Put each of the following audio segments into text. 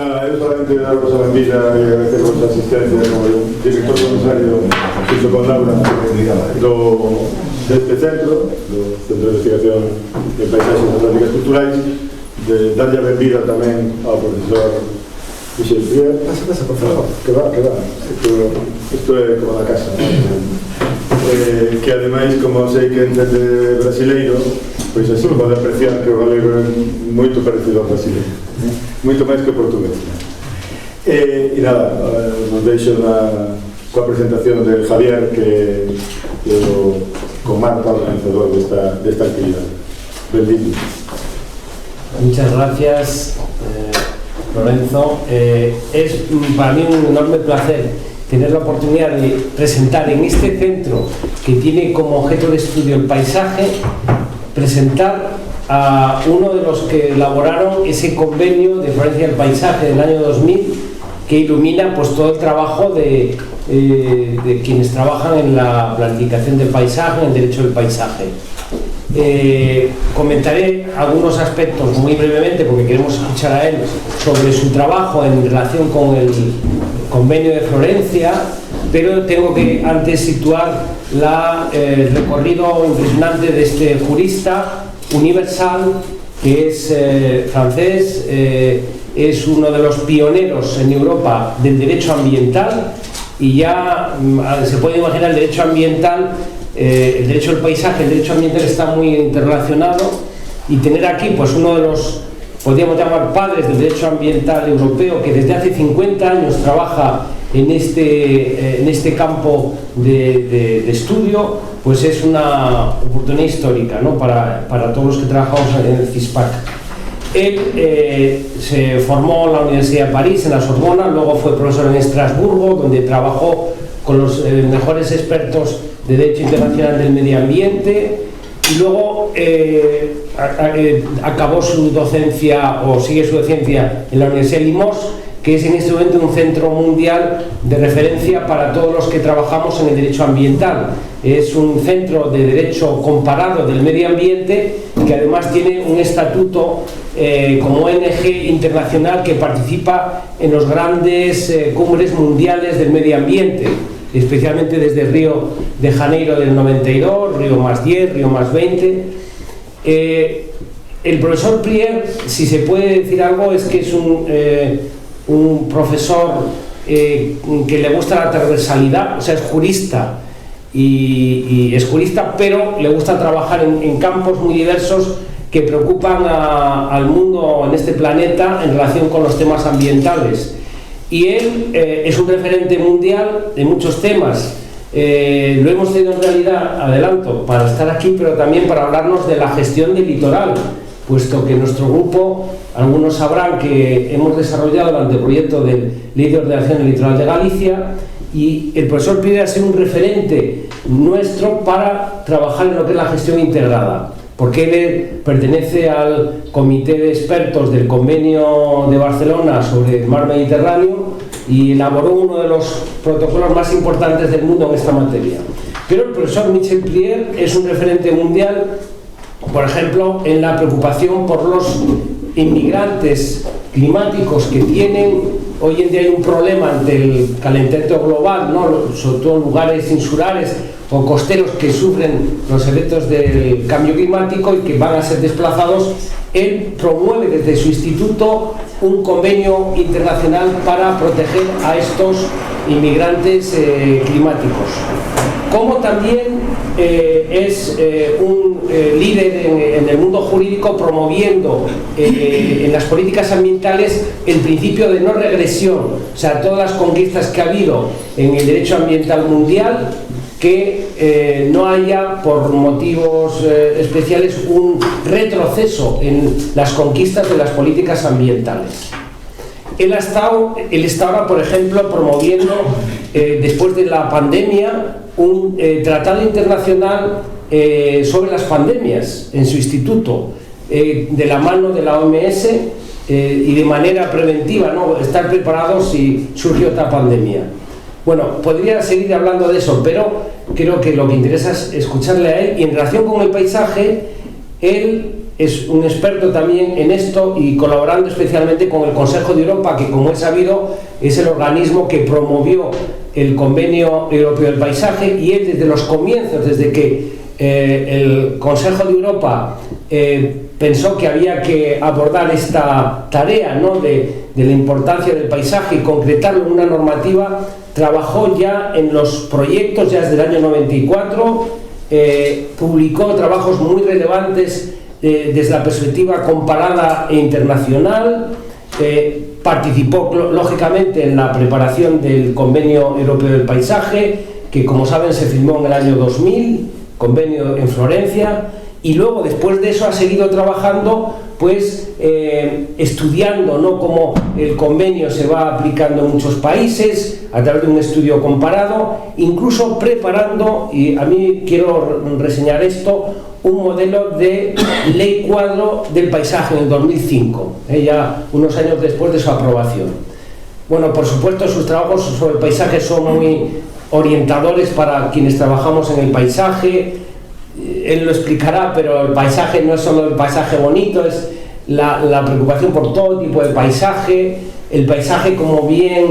Nada, eu solamente daros a benvida e agradecer a vosa asistencia como director comisario junto con Laura deste centro, do Centro de Investigación en Paisaxes e Prácticas Culturais, de darlle a benvida tamén ao profesor Michel Prier. Pasa, por favor. Que va. Isto é como na casa, que ademais, como sei que entende brasileiro, pois así pode apreciar que o galego é moito parecido ao brasileiro, moito máis que o portugués. E nada, nos deixo coa presentación de Javier, que é o comarca organizador desta actividade. Benvido. Muchas gracias, Lorenzo. Es para mí un enorme placer tener la oportunidad de presentar en este centro que tiene como objeto de estudio el paisaje, presentar a uno de los que elaboraron ese convenio de Florencia del Paisaje del año 2000 que ilumina pues todo el trabajo de quienes trabajan en la planificación del paisaje, en el derecho del paisaje. Comentaré algunos aspectos muy brevemente porque queremos escuchar a él sobre su trabajo en relación con el convenio de Florencia, pero tengo que antes situar el recorrido impresionante de este jurista universal que es francés, es uno de los pioneros en Europa del derecho ambiental y ya se puede imaginar el derecho ambiental, el derecho del paisaje, el derecho ambiental está muy interrelacionado y tener aquí pues uno de los, podríamos llamar padres del derecho ambiental europeo que desde hace 50 años trabaja en este campo de estudio, pues es una oportunidad histórica, ¿no? para todos los que trabajamos en el CISPAC. Él se formó en la Universidad de París, en la Sorbona, luego fue profesor en Estrasburgo, donde trabajó con los mejores expertos de Derecho Internacional del Medio Ambiente, y luego acabó su docencia, o sigue su docencia, en la Universidad de Limoges, que es en este momento un centro mundial de referencia para todos los que trabajamos en el derecho ambiental. Es un centro de derecho comparado del medio ambiente que además tiene un estatuto como ONG internacional que participa en los grandes cumbres mundiales del medio ambiente, especialmente desde Río de Janeiro del 92, Río más 10, Río más 20. El profesor Prier, si se puede decir algo, es que es un profesor que le gusta la transversalidad, o sea, es jurista y es jurista, pero le gusta trabajar en campos muy diversos que preocupan al mundo en este planeta en relación con los temas ambientales. Y él es un referente mundial de muchos temas. Lo hemos tenido en realidad, adelanto, para estar aquí, pero también para hablarnos de la gestión del litoral, puesto que nuestro grupo, algunos sabrán que hemos desarrollado el anteproyecto de Ley de Ordenación del Litoral de Galicia, y el profesor Prier ha sido un referente nuestro para trabajar en lo que es la gestión integrada, porque él pertenece al comité de expertos del Convenio de Barcelona sobre el mar Mediterráneo y elaboró uno de los protocolos más importantes del mundo en esta materia. Pero el profesor Michel Prier es un referente mundial, por ejemplo, en la preocupación por los inmigrantes climáticos que tienen. Hoy en día hay un problema ante el calentamiento global, ¿no? Sobre todo en lugares insulares o costeros que sufren los efectos del cambio climático y que van a ser desplazados. Él promueve desde su instituto un convenio internacional para proteger a estos inmigrantes climáticos. Como también es un líder en el mundo jurídico promoviendo en las políticas ambientales el principio de no regresión, o sea, todas las conquistas que ha habido en el derecho ambiental mundial, que no haya por motivos especiales un retroceso en las conquistas de las políticas ambientales. Él está ahora, por ejemplo, promoviendo, después de la pandemia, un tratado internacional sobre las pandemias en su instituto, de la mano de la OMS y de manera preventiva, ¿no? Estar preparados si surge otra pandemia. Bueno, podría seguir hablando de eso, pero creo que lo que interesa es escucharle a él. Y en relación con el paisaje, él es un experto también en esto y colaborando especialmente con el Consejo de Europa, que como he sabido es el organismo que promovió el Convenio Europeo del Paisaje, y él desde los comienzos, desde que el Consejo de Europa pensó que había que abordar esta tarea, ¿no?, de la importancia del paisaje y concretarlo en una normativa, trabajó ya en los proyectos ya desde el año 94, publicó trabajos muy relevantes desde la perspectiva comparada e internacional, participó lógicamente en la preparación del Convenio Europeo del Paisaje, que como saben se firmó en el año 2000, convenio en Florencia, y luego después de eso ha seguido trabajando, pues estudiando, ¿no?, cómo el convenio se va aplicando en muchos países a través de un estudio comparado, incluso preparando, y a mí quiero reseñar esto, un modelo de ley cuadro del paisaje en el 2005, ya unos años después de su aprobación. Bueno, por supuesto sus trabajos sobre el paisaje son muy orientadores para quienes trabajamos en el paisaje. Él lo explicará, pero el paisaje no es solo el paisaje bonito, es la preocupación por todo tipo de paisaje, el paisaje como bien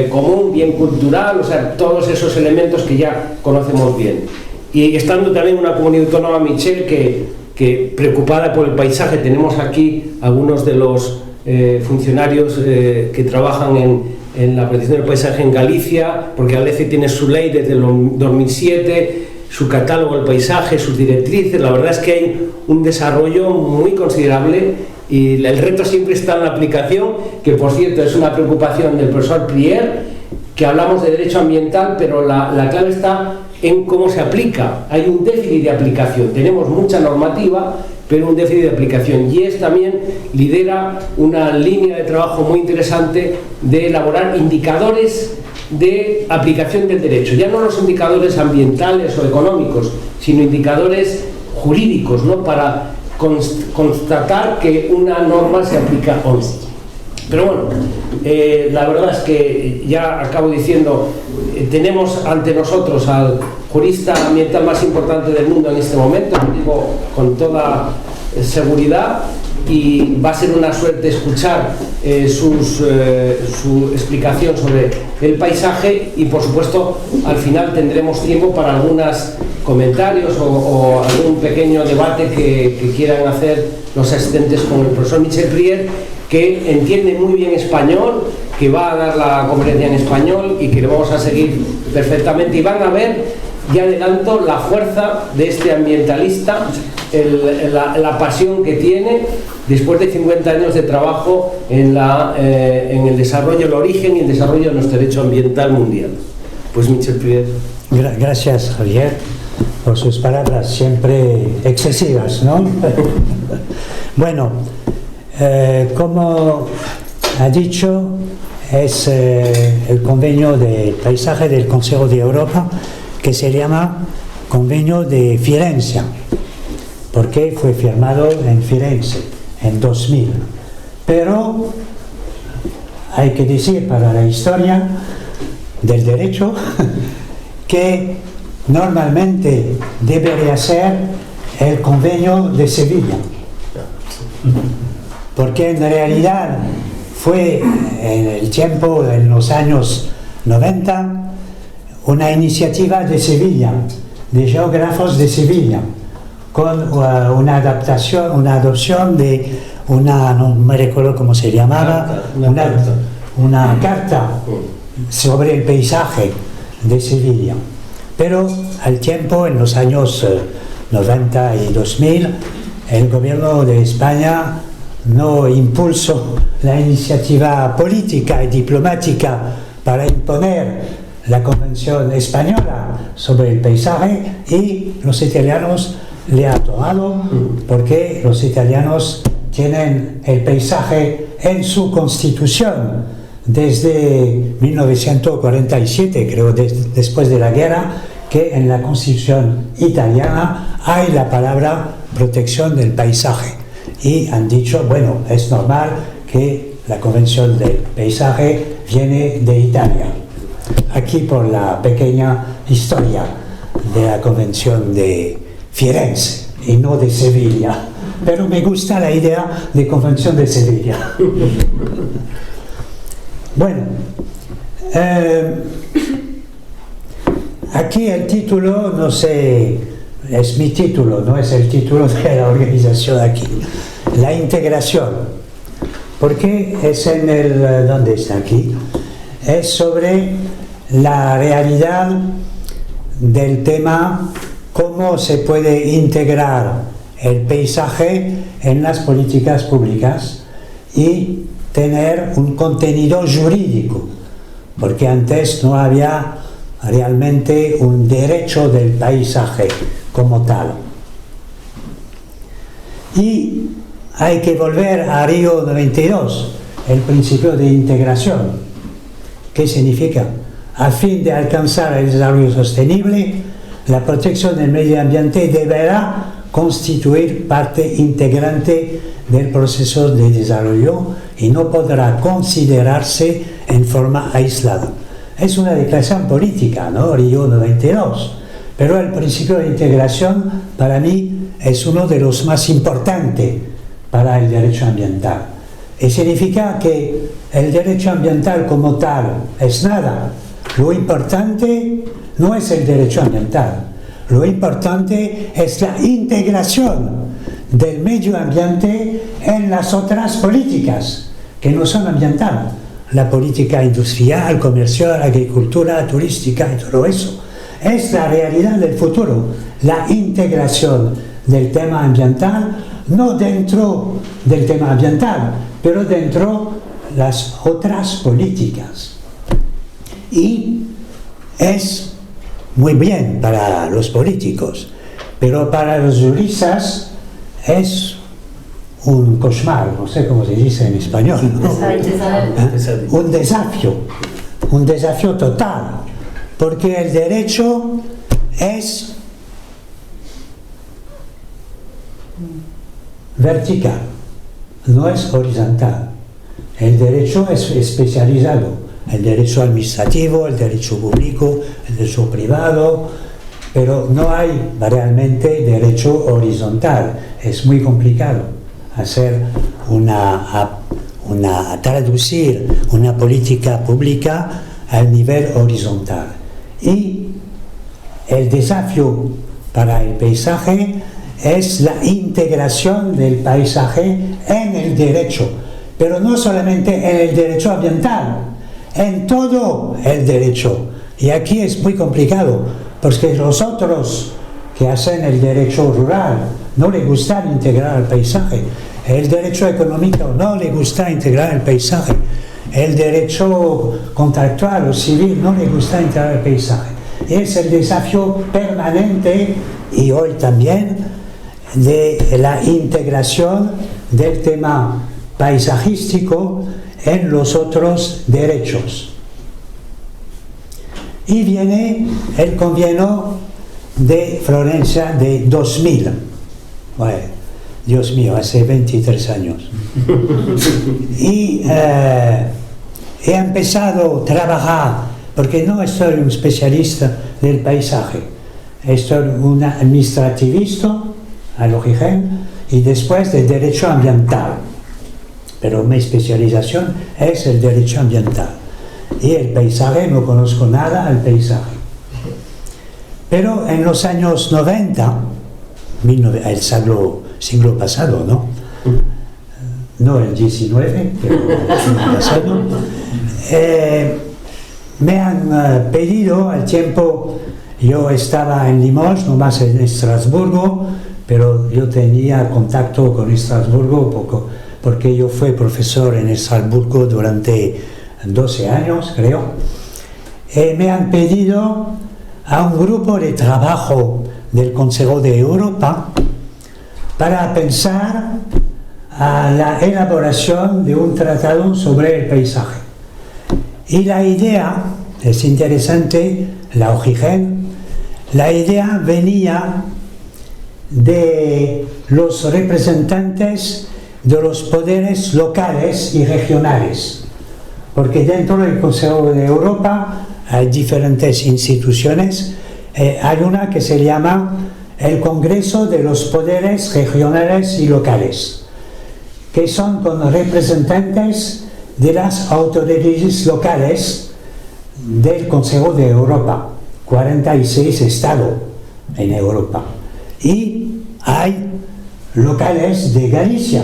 común, bien cultural, o sea, todos esos elementos que ya conocemos bien. Y estando también en una comunidad autónoma, Michel, que preocupada por el paisaje, tenemos aquí algunos de los funcionarios que trabajan en la protección del paisaje en Galicia, porque Galicia tiene su ley desde el 2007, su catálogo del paisaje, sus directrices. La verdad es que hay un desarrollo muy considerable y el reto siempre está en la aplicación, que por cierto es una preocupación del profesor Prier, que hablamos de derecho ambiental, pero la clave está en cómo se aplica. Hay un déficit de aplicación, tenemos mucha normativa, pero un déficit de aplicación, y también lidera una línea de trabajo muy interesante de elaborar indicadores de aplicación del derecho, ya no los indicadores ambientales o económicos, sino indicadores jurídicos, ¿no?, para constatar que una norma se aplica o no. Pero bueno, la verdad es que ya acabo diciendo, tenemos ante nosotros al jurista ambiental más importante del mundo en este momento, lo digo con toda seguridad, y va a ser una suerte escuchar su explicación sobre el paisaje, y por supuesto al final tendremos tiempo para algunos comentarios o algún pequeño debate que quieran hacer los asistentes con el profesor Michel Prier, que entiende muy bien español, que va a dar la conferencia en español y que le vamos a seguir perfectamente, y van a ver, y adelanto, la fuerza de este ambientalista, la pasión que tiene después de 50 años de trabajo en el desarrollo, el origen y el desarrollo de nuestro derecho ambiental mundial. Pues Michel Prier. Gracias, Javier, por sus palabras siempre excesivas, ¿no? Bueno, como ha dicho, es el convenio de paisaje del Consejo de Europa, que se llama Convenio de Firenze, porque fue firmado en Firenze en 2000. Pero hay que decir, para la historia del derecho, que normalmente debería ser el Convenio de Sevilla, porque en realidad fue en el tiempo, en los años 90, una iniciativa de Sevilla, de geógrafos de Sevilla, con una adopción de no me recuerdo cómo se llamaba, una carta sobre el paisaje de Sevilla. Pero al tiempo, en los años 90 y 2000, el gobierno de España no impulsó la iniciativa política y diplomática para imponer la Convención Española sobre el paisaje, y los italianos le han tomado, porque los italianos tienen el paisaje en su constitución desde 1947, creo, después de la guerra, que en la constitución italiana hay la palabra protección del paisaje, y han dicho, bueno, es normal que la Convención del Paisaje viene de Italia. Aquí por la pequeña historia de la Convención de Firenze y no de Sevilla, pero me gusta la idea de Convención de Sevilla. Bueno, aquí el título, no sé, es mi título, no es el título de la organización aquí. La integración. Porque es en el, ¿dónde está aquí? Es sobre la realidad del tema, cómo se puede integrar el paisaje en las políticas públicas y tener un contenido jurídico, porque antes no había realmente un derecho del paisaje como tal. Y hay que volver a Río 92, el principio de integración. ¿Qué significa? A fin de alcanzar el desarrollo sostenible, la protección del medio ambiente deberá constituir parte integrante del proceso de desarrollo y no podrá considerarse en forma aislada. Es una declaración política, ¿no? Río 92. Pero el principio de integración, para mí, es uno de los más importantes para el derecho ambiental. Y significa que el derecho ambiental como tal es nada. Lo importante no es el derecho ambiental. Lo importante es la integración del medio ambiente en las otras políticas que no son ambientales. La política industrial, comercial, agricultura, turística y todo eso. Es la realidad del futuro. La integración del tema ambiental, no dentro del tema ambiental, pero dentro de las otras políticas. Y es muy bien para los políticos, pero para los juristas es un cauchemar, no sé cómo se dice en español, ¿no? Un desafío total, porque el derecho es vertical, no es horizontal. El derecho es especializado, el derecho administrativo, el derecho público, el derecho privado, pero no hay realmente derecho horizontal. Es muy complicado hacer traducir una política pública al nivel horizontal. Y el desafío para el paisaje es la integración del paisaje en el derecho, pero no solamente en el derecho ambiental, en todo el derecho. Y aquí es muy complicado, porque los otros que hacen el derecho rural no les gusta integrar el paisaje, el derecho económico no les gusta integrar el paisaje, el derecho contractual o civil no les gusta integrar el paisaje. Y es el desafío permanente, y hoy también, de la integración del tema paisajístico en los otros derechos. Y viene el convenio de Florencia de 2000. Bueno, Dios mío, hace 23 años. Y he empezado a trabajar, porque no soy un especialista del paisaje, soy un administrativista al origen y después de derecho ambiental. Pero mi especialización es el derecho ambiental. Y el paisaje, no conozco nada del paisaje. Pero en los años 90, el siglo pasado, ¿no? No el 19, pero el siglo pasado, me han pedido al tiempo, yo estaba en Limoges, no más en Estrasburgo, pero yo tenía contacto con Estrasburgo porque yo fui profesor en Estrasburgo durante 12 años, creo. Me han pedido a un grupo de trabajo del Consejo de Europa para pensar a la elaboración de un tratado sobre el paisaje. Y la idea, es interesante, la origen, la idea venía de los representantes de los poderes locales y regionales, porque dentro del Consejo de Europa hay diferentes instituciones. Hay una que se llama el Congreso de los Poderes Regionales y Locales, que son con representantes de las autoridades locales del Consejo de Europa, 46 estados en Europa. Y hay locales de Galicia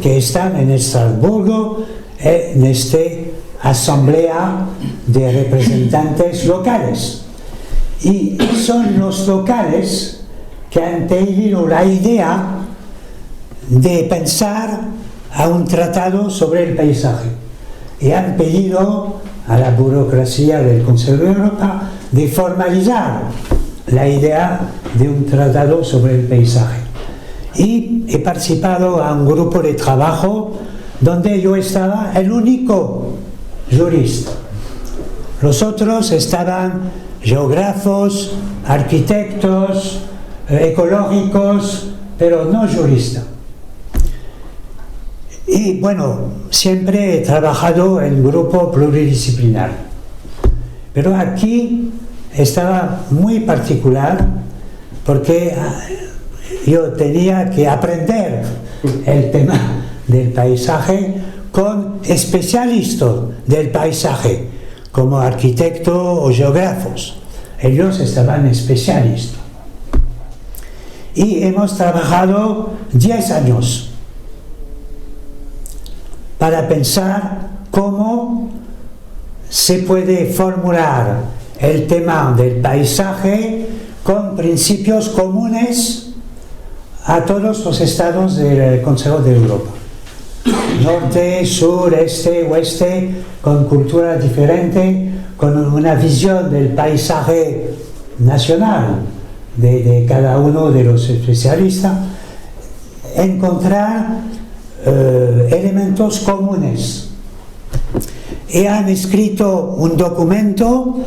que están en Estrasburgo en esta asamblea de representantes locales. Y son los locales que han tenido la idea de pensar a un tratado sobre el paisaje y han pedido a la burocracia del Consejo de Europa de formalizar la idea de un tratado sobre el paisaje. Y he participado a un grupo de trabajo donde yo estaba el único jurista. Los otros estaban geógrafos, arquitectos, ecológicos, pero no juristas. Y bueno, siempre he trabajado en grupo pluridisciplinar. Pero aquí estaba muy particular porque yo tenía que aprender el tema del paisaje con especialistas del paisaje, como arquitectos o geógrafos. Ellos estaban especialistas. Y hemos trabajado 10 años para pensar cómo se puede formular el tema del paisaje con principios comunes a todos los estados del Consejo de Europa. Norte, sur, este, oeste, con cultura diferente, con una visión del paisaje nacional de cada uno de los especialistas, encontrar elementos comunes. Y han escrito un documento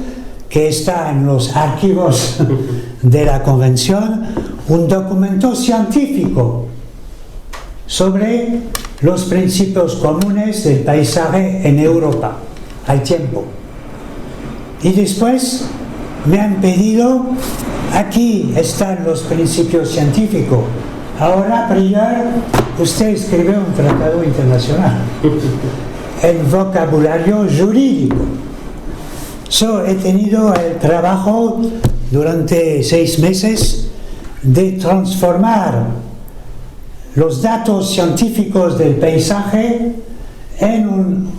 que está en los archivos de la Convención, un documento científico sobre los principios comunes del paisaje en Europa al tiempo. Y después me han pedido, aquí están los principios científicos, ahora Prior, usted escribe un tratado internacional en vocabulario jurídico. He tenido el trabajo durante 6 meses de transformar los datos científicos del paisaje en un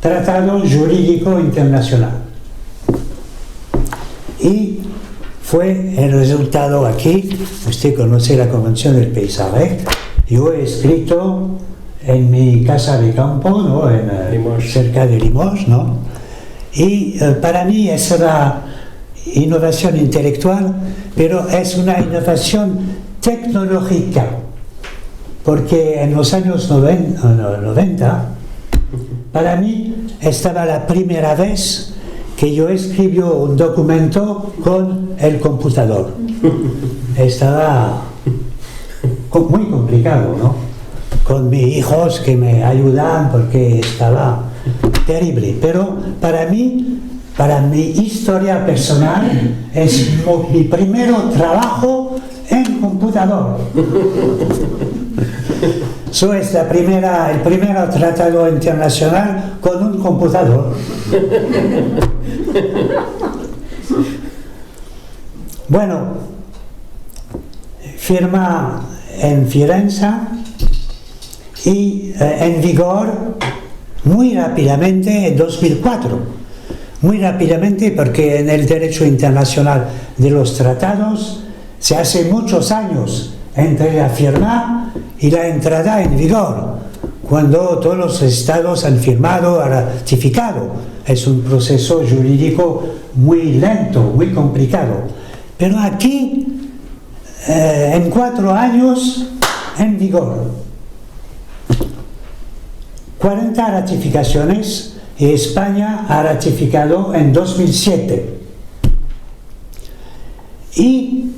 tratado jurídico internacional. Y fue el resultado aquí. Usted conoce la Convención del Paisaje. Yo he escrito en mi casa de campo, ¿no? Cerca de Limoges, ¿no? Y para mí es una innovación intelectual, pero es una innovación tecnológica, porque en los años 90, para mí estaba la primera vez que yo escribí un documento con el computador. Estaba muy complicado, ¿no? Con mis hijos que me ayudan porque estaba terrible. Pero para mí, para mi historia personal, es mi primer trabajo en computador. Eso es el primer tratado internacional con un computador. Bueno, firma en Firenze y en vigor muy rápidamente en 2004. Muy rápidamente porque en el derecho internacional de los tratados se hace muchos años entre la firma y la entrada en vigor, cuando todos los estados han firmado, han ratificado. Es un proceso jurídico muy lento, muy complicado. Pero aquí, en 4 años, en vigor. 40 ratificaciones y España ha ratificado en 2007. Y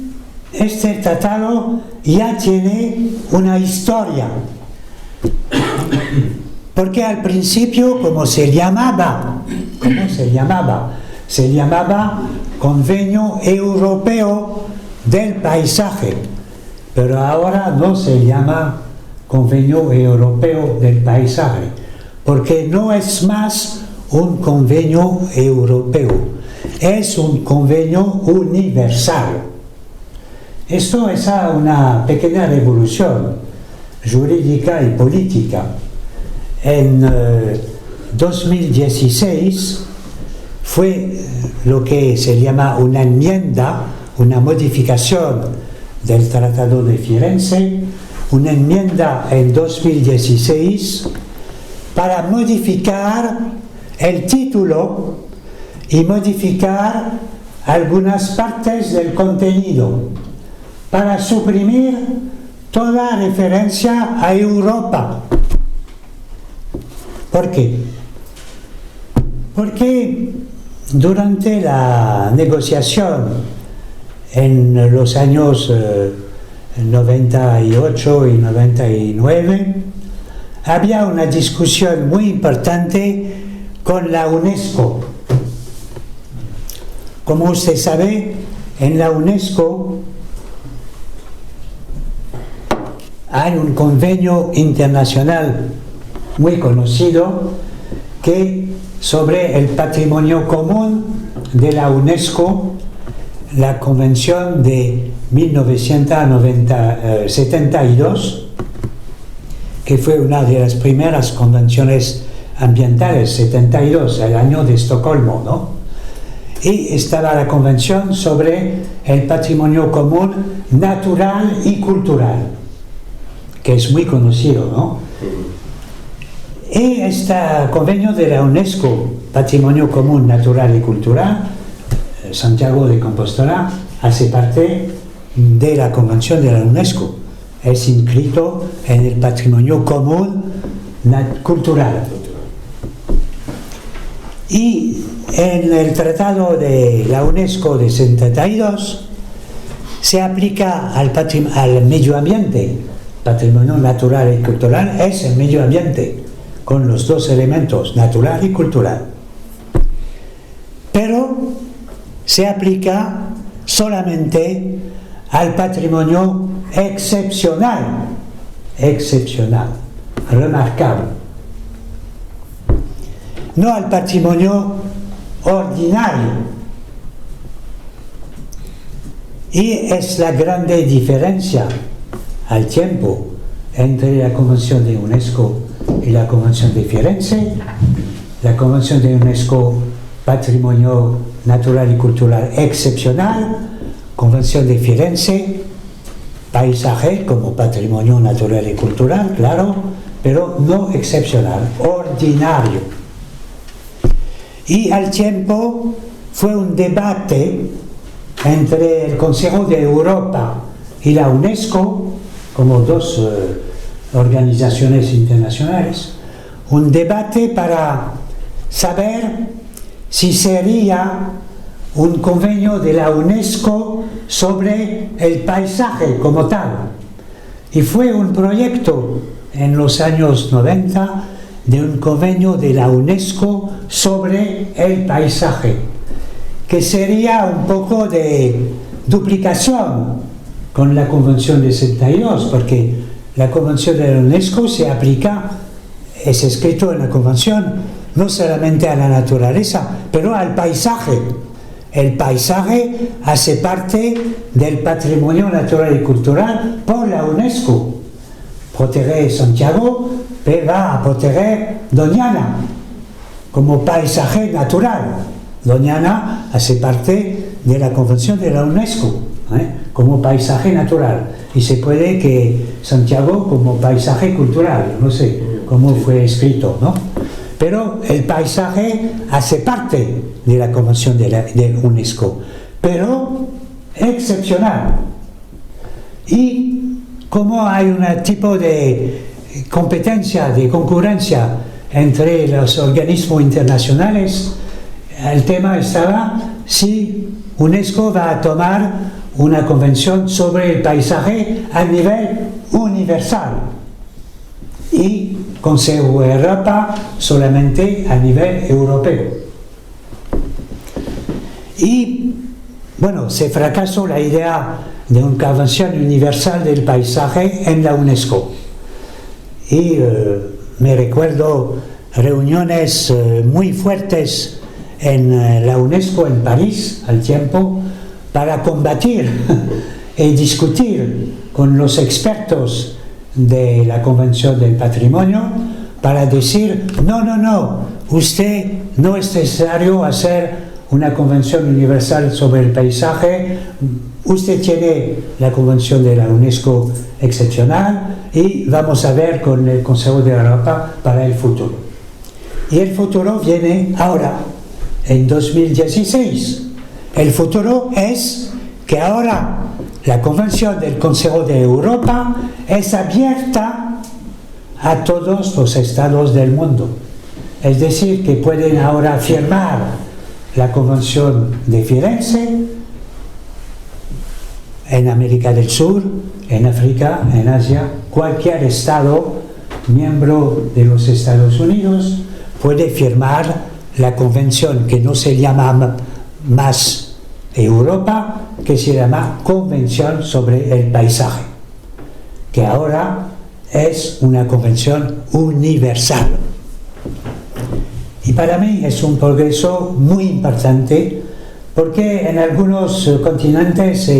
este tratado ya tiene una historia. Porque al principio, ¿cómo se llamaba? Se llamaba Convenio Europeo del paisaje, pero ahora no se llama Convenio Europeo del Paisaje, porque no es más un convenio europeo, es un convenio universal. Esto es una pequeña revolución jurídica y política. En 2016 fue lo que se llama una enmienda, una modificación del Tratado de Firenze, una enmienda en 2016 para modificar el título y modificar algunas partes del contenido, para suprimir toda referencia a Europa. ¿Por qué? Porque durante la negociación en los años 98 y 99 había una discusión muy importante con la UNESCO. Como usted sabe, en la UNESCO hay un convenio internacional muy conocido que sobre el patrimonio común de la UNESCO, la Convención de 1972, que fue una de las primeras convenciones ambientales, 72, el año de Estocolmo, ¿no? Y estaba la Convención sobre el patrimonio común natural y cultural, que es muy conocido, ¿no? Y este convenio de la UNESCO, Patrimonio Común Natural y Cultural, Santiago de Compostela, hace parte de la Convención de la UNESCO. Es inscrito en el Patrimonio Común Cultural. Y en el Tratado de la UNESCO de 72 se aplica al medio ambiente. Patrimonio natural y cultural es el medio ambiente, con los dos elementos, natural y cultural. Pero se aplica solamente al patrimonio excepcional, remarcable, no al patrimonio ordinario. Y es la grande diferencia al tiempo entre la Convención de UNESCO y la Convención de Firenze. La Convención de UNESCO, Patrimonio Natural y Cultural Excepcional, Convención de Firenze, Paisaje como patrimonio natural y cultural, claro, pero no excepcional, ordinario. Y al tiempo fue un debate entre el Consejo de Europa y la UNESCO, como dos organizaciones internacionales, un debate para saber si sería un convenio de la UNESCO sobre el paisaje como tal. Y fue un proyecto en los años 90 de un convenio de la UNESCO sobre el paisaje, que sería un poco de duplicación con la Convención de 72, porque la Convención de la UNESCO se aplica, es escrito en la Convención, no solamente a la naturaleza, pero al paisaje. El paisaje hace parte del patrimonio natural y cultural por la UNESCO. Proteger Santiago va a proteger Doñana como paisaje natural. Doñana hace parte de la Convención de la UNESCO, como paisaje natural. Y se puede que Santiago como paisaje cultural, no sé cómo fue escrito, ¿no? Pero el paisaje hace parte de la Convención de UNESCO, pero excepcional. Y como hay un tipo de competencia, de concurrencia entre los organismos internacionales, el tema estaba si UNESCO va a tomar una convención sobre el paisaje a nivel universal y Consejo de Europa solamente a nivel europeo. Y bueno, se fracasó la idea de una Convención Universal del Paisaje en la UNESCO. Y me recuerdo reuniones muy fuertes en la UNESCO en París al tiempo para combatir y discutir con los expertos de la Convención del Patrimonio para decir, no, usted no es necesario hacer una Convención Universal sobre el Paisaje, usted tiene la Convención de la UNESCO excepcional y vamos a ver con el Consejo de Europa para el futuro. Y el futuro viene ahora, en 2016. El futuro es que ahora la Convención del Consejo de Europa es abierta a todos los estados del mundo. Es decir, que pueden ahora firmar la Convención de Firenze en América del Sur, en África, en Asia. Cualquier estado miembro de los Estados Unidos puede firmar la convención que no se llama más Europa, que se llama Convención sobre el Paisaje, que ahora es una convención universal. Y para mí es un progreso muy importante porque en algunos continentes,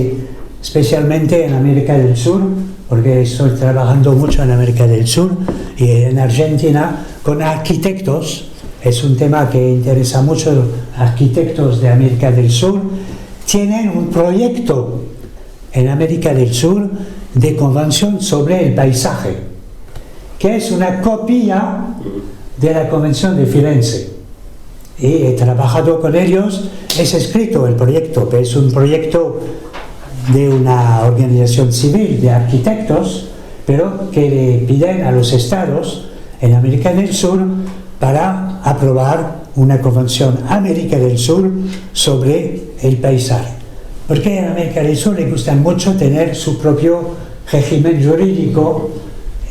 especialmente en América del Sur, porque estoy trabajando mucho en América del Sur y en Argentina con arquitectos, es un tema que interesa mucho a arquitectos de América del Sur, tienen un proyecto en América del Sur de convención sobre el paisaje, que es una copia de la Convención de Firenze. Y he trabajado con ellos, es escrito el proyecto, que es un proyecto de una organización civil de arquitectos, pero que le piden a los estados en América del Sur para aprobar una convención América del Sur sobre el paisaje. Porque en América del Sur le gusta mucho tener su propio régimen jurídico.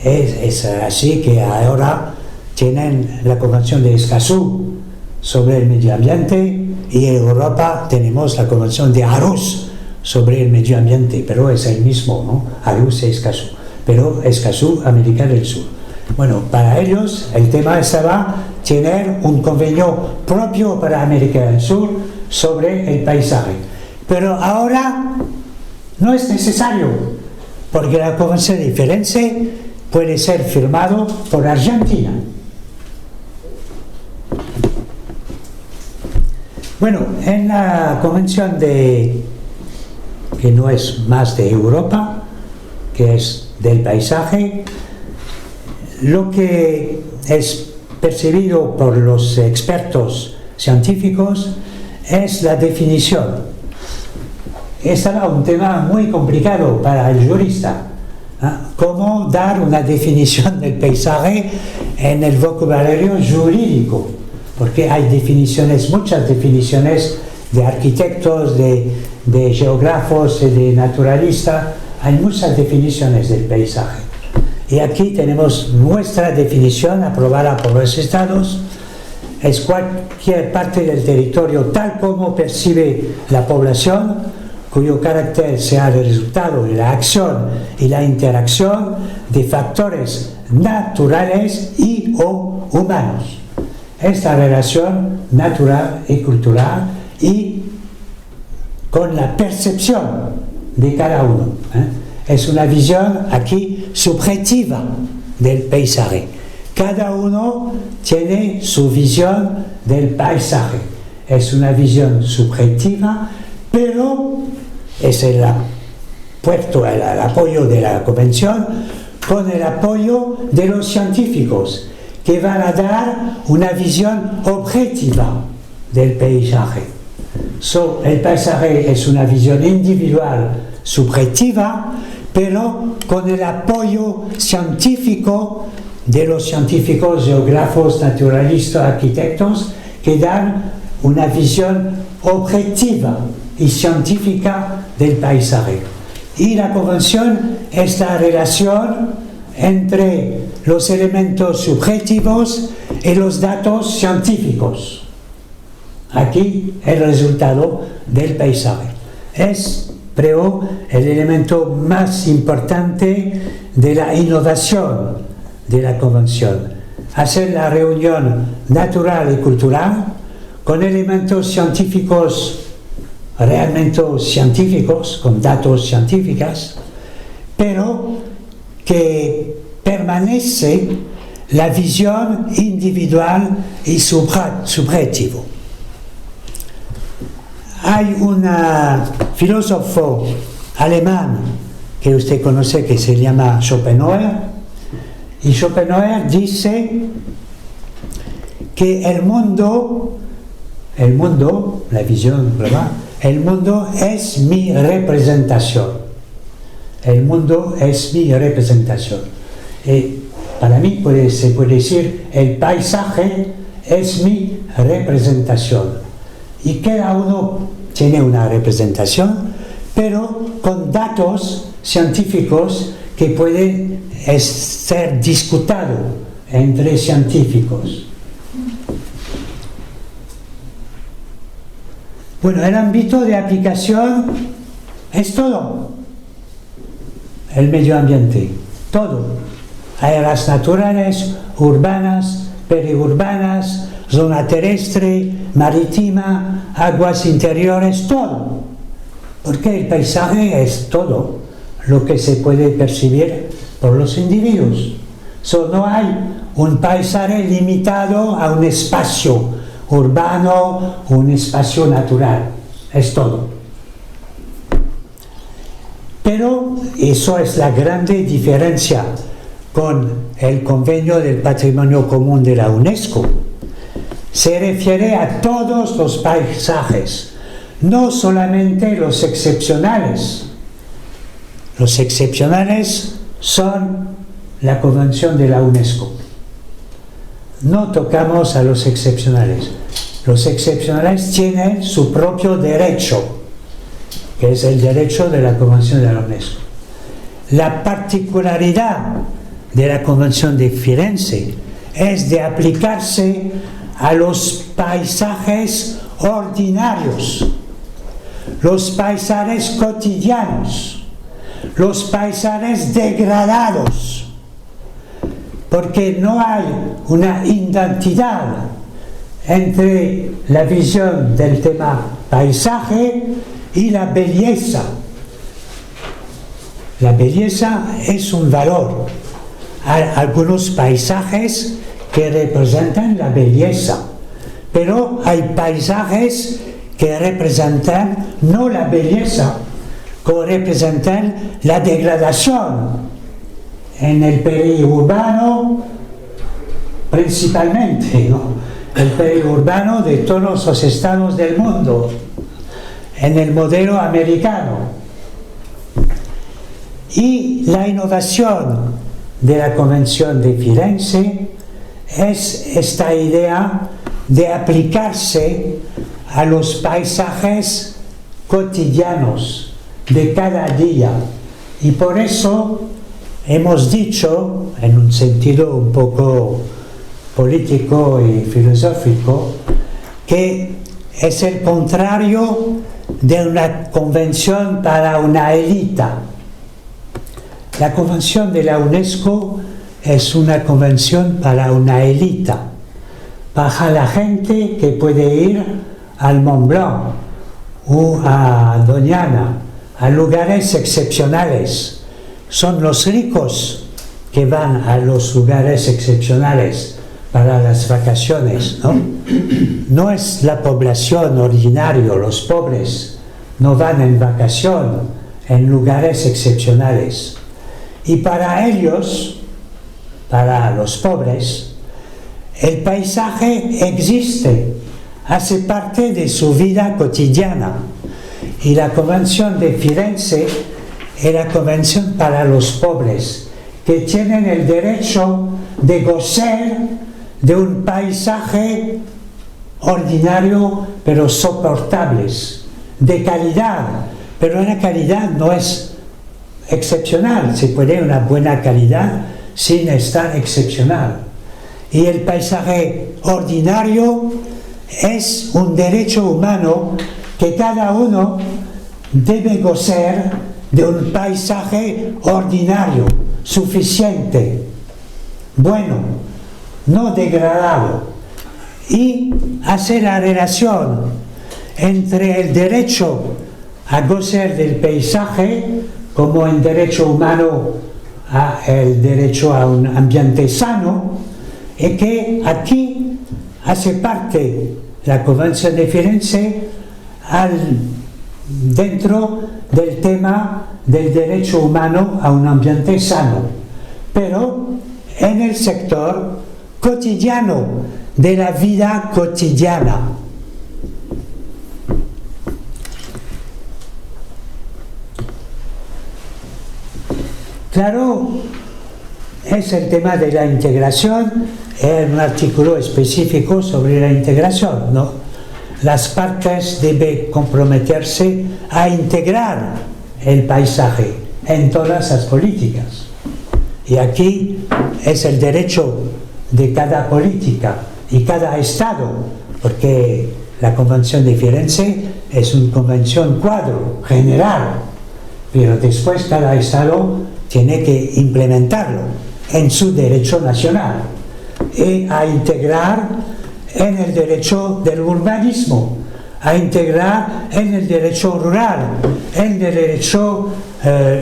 Es así que ahora tienen la Convención de Escazú sobre el medio ambiente y en Europa tenemos la Convención de Aarhus sobre el medio ambiente, pero es el mismo, ¿no? Aarhus y Escazú, pero Escazú, América del Sur. Bueno, para ellos el tema estaba tener un convenio propio para América del Sur sobre el paisaje. Pero ahora no es necesario, porque la Convención de Firenze puede ser firmado por Argentina. Bueno, en la Convención que no es más de Europa, que es del paisaje, lo que es percibido por los expertos científicos es la definición. Este era un tema muy complicado para el jurista. ¿Cómo dar una definición del paisaje en el vocabulario jurídico? Porque hay definiciones, muchas definiciones de arquitectos, de geógrafos, de naturalistas, hay muchas definiciones del paisaje. Y aquí tenemos nuestra definición aprobada por los estados. Es cualquier parte del territorio tal como percibe la población, cuyo carácter sea el resultado de la acción y la interacción de factores naturales y o humanos. Esta relación natural y cultural y con la percepción de cada uno. Es una visión aquí subjetiva del paisaje. Cada uno tiene su visión del paisaje. Es una visión subjetiva, pero es el apoyo de la Convención con el apoyo de los científicos que van a dar una visión objetiva del paisaje. El paisaje es una visión individual subjetiva, pero con el apoyo científico de los científicos, geógrafos, naturalistas, arquitectos, que dan una visión objetiva y científica del paisaje. Y la Convención es la relación entre los elementos subjetivos y los datos científicos. Aquí el resultado del paisaje. es, creo, el elemento más importante de la innovación de la convención. Hacer la reunión natural y cultural con elementos científicos, realmente científicos, con datos científicos, pero que permanece la visión individual y subjetivo. Hay un filósofo alemán que usted conoce que se llama Schopenhauer, y Schopenhauer dice que el mundo, la visión global, el mundo es mi representación. El mundo es mi representación. Y para mí se puede decir, el paisaje es mi representación. Y cada uno tiene una representación, pero con datos científicos que pueden ser discutidos entre científicos. Bueno, el ámbito de aplicación es todo. El medio ambiente, todo. Áreas naturales, urbanas, periurbanas, zona terrestre, marítima, aguas interiores, todo. Porque el paisaje es todo lo que se puede percibir por los individuos. No hay un paisaje limitado a un espacio urbano, un espacio natural. Es todo. Pero eso es la grande diferencia con el Convenio del Patrimonio Común de la UNESCO. Se refiere a todos los paisajes, no solamente los excepcionales. Los excepcionales son la Convención de la UNESCO. No tocamos a los excepcionales. Los excepcionales tienen su propio derecho, que es el derecho de la Convención de la UNESCO. La particularidad de la Convención de Firenze es de aplicarse a los paisajes ordinarios, los paisajes cotidianos, los paisajes degradados, porque no hay una identidad entre la visión del tema paisaje y la belleza. La belleza es un valor. Hay algunos paisajes que representan la belleza, pero hay paisajes que representan no la belleza, que representan la degradación. En el periurbano, principalmente, ¿no? El periurbano de todos los estados del mundo, en el modelo americano. Y la innovación de la Convención de Firenze es esta idea de aplicarse a los paisajes cotidianos de cada día. Y por eso hemos dicho, en un sentido un poco político y filosófico, que es el contrario de una convención para una élite. La convención de la UNESCO es una convención para una élite, para la gente que puede ir al Mont Blanc o a Doñana, a lugares excepcionales. Son los ricos que van a los lugares excepcionales para las vacaciones, ¿no? No es la población ordinaria, los pobres no van en vacación en lugares excepcionales. Y para ellos, para los pobres, el paisaje existe, hace parte de su vida cotidiana. Y la Convención de Firenze es la convención para los pobres, que tienen el derecho de gozar de un paisaje ordinario, pero soportables, de calidad. Pero la calidad no es excepcional, se puede una buena calidad sin estar excepcional. Y el paisaje ordinario es un derecho humano que cada uno debe gozar de un paisaje ordinario, suficiente, bueno, no degradado, y hacer la relación entre el derecho a gozar del paisaje como un derecho humano el derecho a un ambiente sano, y que aquí hace parte la Convención de Firenze dentro del tema del derecho humano a un ambiente sano, pero en el sector cotidiano de la vida cotidiana. Claro, es el tema de la integración, hay un artículo específico sobre la integración, ¿no? Las partes deben comprometerse a integrar el paisaje en todas las políticas. Y aquí es el derecho de cada política y cada Estado, porque la Convención de Firenze es una convención cuadro, general, pero después cada Estado tiene que implementarlo en su derecho nacional y a integrar en el derecho del urbanismo, a integrar en el derecho rural, en el derecho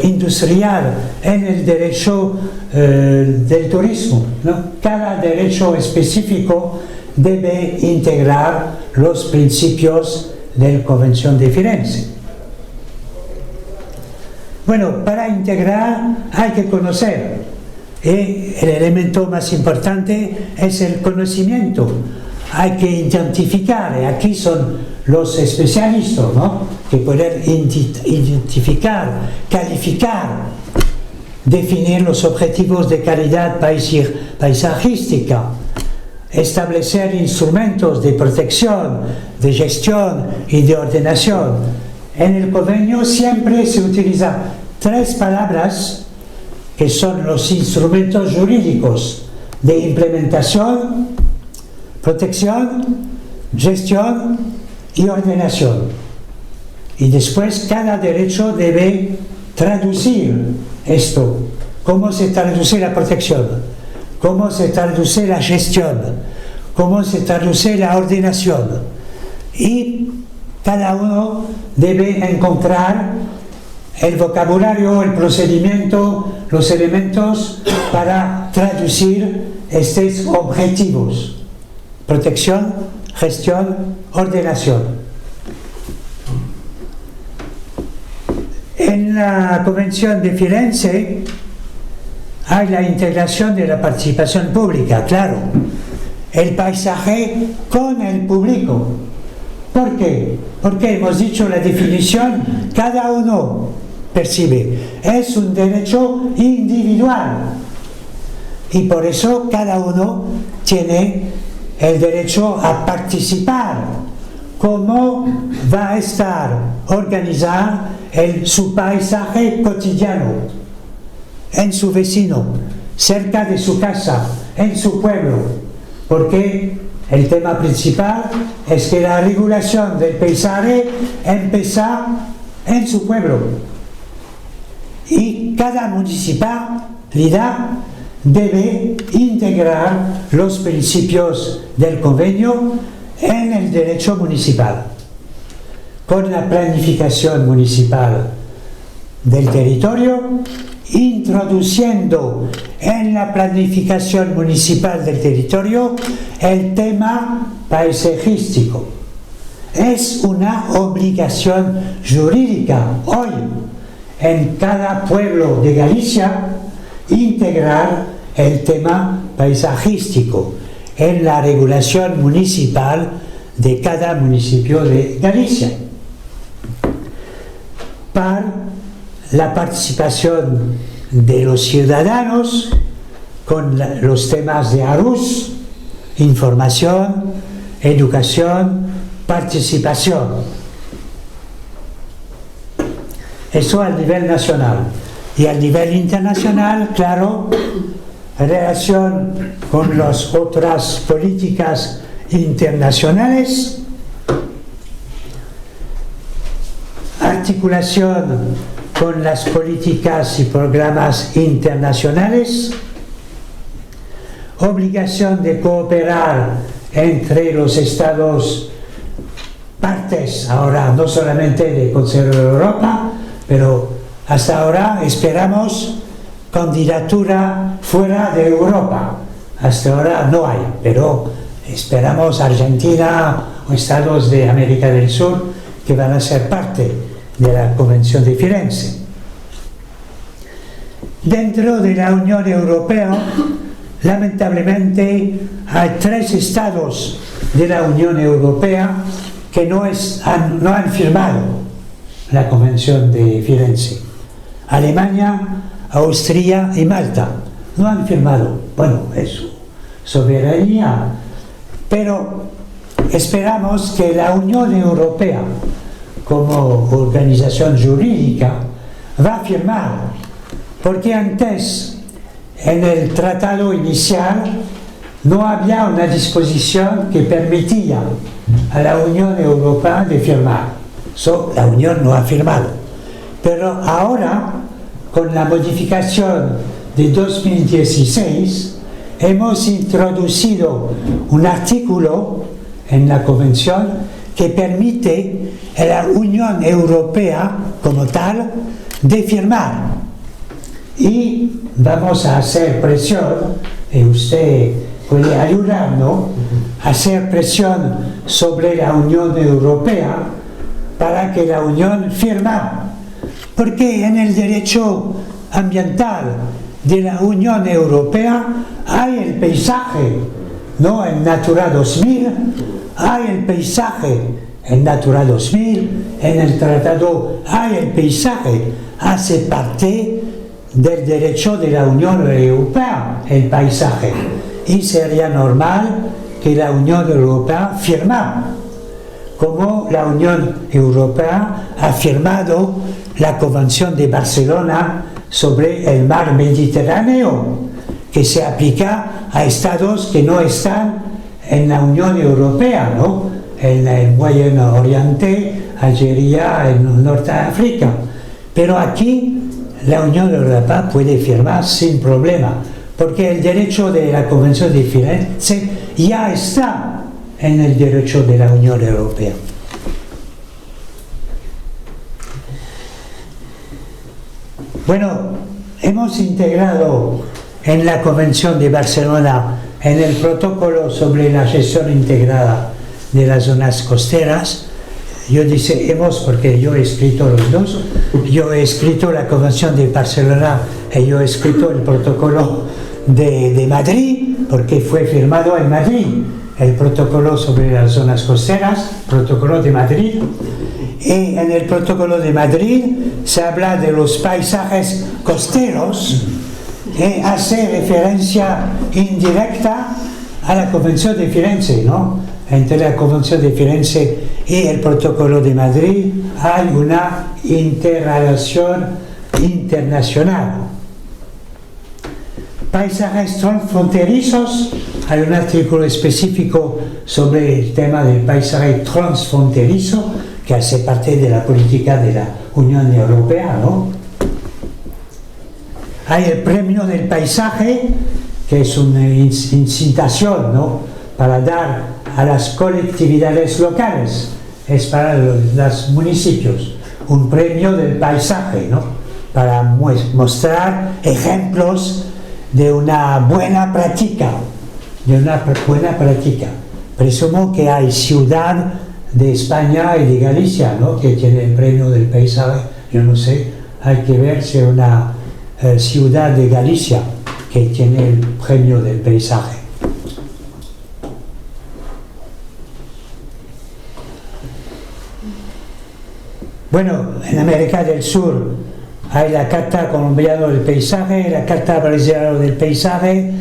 industrial, en el derecho del turismo, ¿no? Cada derecho específico debe integrar los principios de la Convención de Firenze. Bueno, para integrar hay que conocer, y el elemento más importante es el conocimiento. Hay que identificar, y aquí son los especialistas, ¿no?, que pueden identificar, calificar, definir los objetivos de calidad paisajística, establecer instrumentos de protección, de gestión y de ordenación. En el convenio siempre se utilizan 3 palabras que son los instrumentos jurídicos de implementación, protección, gestión y ordenación. Y después cada derecho debe traducir esto. ¿Cómo se traduce la protección? ¿Cómo se traduce la gestión? ¿Cómo se traduce la ordenación? Y cada uno debe encontrar el vocabulario, el procedimiento, los elementos para traducir estos objetivos: protección, gestión, ordenación. En la Convención de Firenze hay la integración de la participación pública, claro, el paisaje con el público. ¿Por qué? Porque hemos dicho la definición, cada uno percibe, es un derecho individual y por eso cada uno tiene el derecho a participar. ¿Cómo va a estar organizado su paisaje cotidiano? En su vecino, cerca de su casa, en su pueblo, porque el tema principal es que la regulación del paisaje empieza en su pueblo y cada municipalidad debe integrar los principios del convenio en el derecho municipal, con la planificación municipal del territorio, introduciendo en la planificación municipal del territorio el tema paisajístico. Es una obligación jurídica hoy en cada pueblo de Galicia integrar el tema paisajístico en la regulación municipal de cada municipio de Galicia. Para la participación de los ciudadanos con los temas de ARUS, información, educación, participación. Eso a nivel nacional. Y a nivel internacional, claro, en relación con las otras políticas internacionales, articulación con las políticas y programas internacionales, obligación de cooperar entre los estados partes, ahora no solamente del Consejo de Europa, pero hasta ahora esperamos candidatura fuera de Europa. Hasta ahora no hay, pero esperamos Argentina o estados de América del Sur que van a ser parte de la Convención de Firenze. Dentro de la Unión Europea, lamentablemente, hay 3 estados de la Unión Europea que no han firmado la Convención de Firenze. Alemania, Austria y Malta no han firmado. Bueno, es su soberanía, pero esperamos que la Unión Europea, como organización jurídica, va a firmar, porque antes, en el tratado inicial, no había una disposición que permitía a la Unión Europea de firmar. La Unión no ha firmado. Pero ahora, con la modificación de 2016, hemos introducido un artículo en la Convención que permite a la Unión Europea, como tal, de firmar. Y vamos a hacer presión, y usted puede ayudarnos a hacer presión sobre la Unión Europea para que la Unión firme. Porque en el derecho ambiental de la Unión Europea hay el paisaje, ¿no? En Natura 2000 hay el paisaje, en Natura 2000, en el tratado hay el paisaje, hace parte del derecho de la Unión Europea, el paisaje. Y sería normal que la Unión Europea firmara, como la Unión Europea ha firmado la Convención de Barcelona sobre el mar Mediterráneo, que se aplica a estados que no están en la Unión Europea, ¿no? En el Medio Oriente, Algeria, en Norte de África. Pero aquí la Unión Europea puede firmar sin problema, porque el derecho de la Convención de Firenze ya está en el derecho de la Unión Europea. Bueno, hemos integrado en la Convención de Barcelona, en el protocolo sobre la gestión integrada de las zonas costeras. Yo dice hemos porque yo he escrito los dos. Yo he escrito la Convención de Barcelona y yo he escrito el protocolo de Madrid, porque fue firmado en Madrid el protocolo sobre las zonas costeras, protocolo de Madrid. Y en el protocolo de Madrid se habla de los paisajes costeros y hace referencia indirecta a la Convención de Firenze, ¿no? Entre la Convención de Firenze y el protocolo de Madrid hay una interrelación internacional. Paisajes transfronterizos, hay un artículo específico sobre el tema del paisaje transfronterizo que hace parte de la política de la Unión Europea, ¿no? Hay el premio del paisaje, que es una incitación, ¿no? Para dar a las colectividades locales, es para los municipios, un premio del paisaje, ¿no? Para mostrar ejemplos de una buena práctica, Presumo que hay ciudad de España y de Galicia, ¿no? Que tiene el premio del paisaje, yo no sé, hay que ver si una ciudad de Galicia que tiene el premio del paisaje. Bueno, en América del Sur hay la Carta Colombiana del Paisaje, la Carta Brasileña del Paisaje,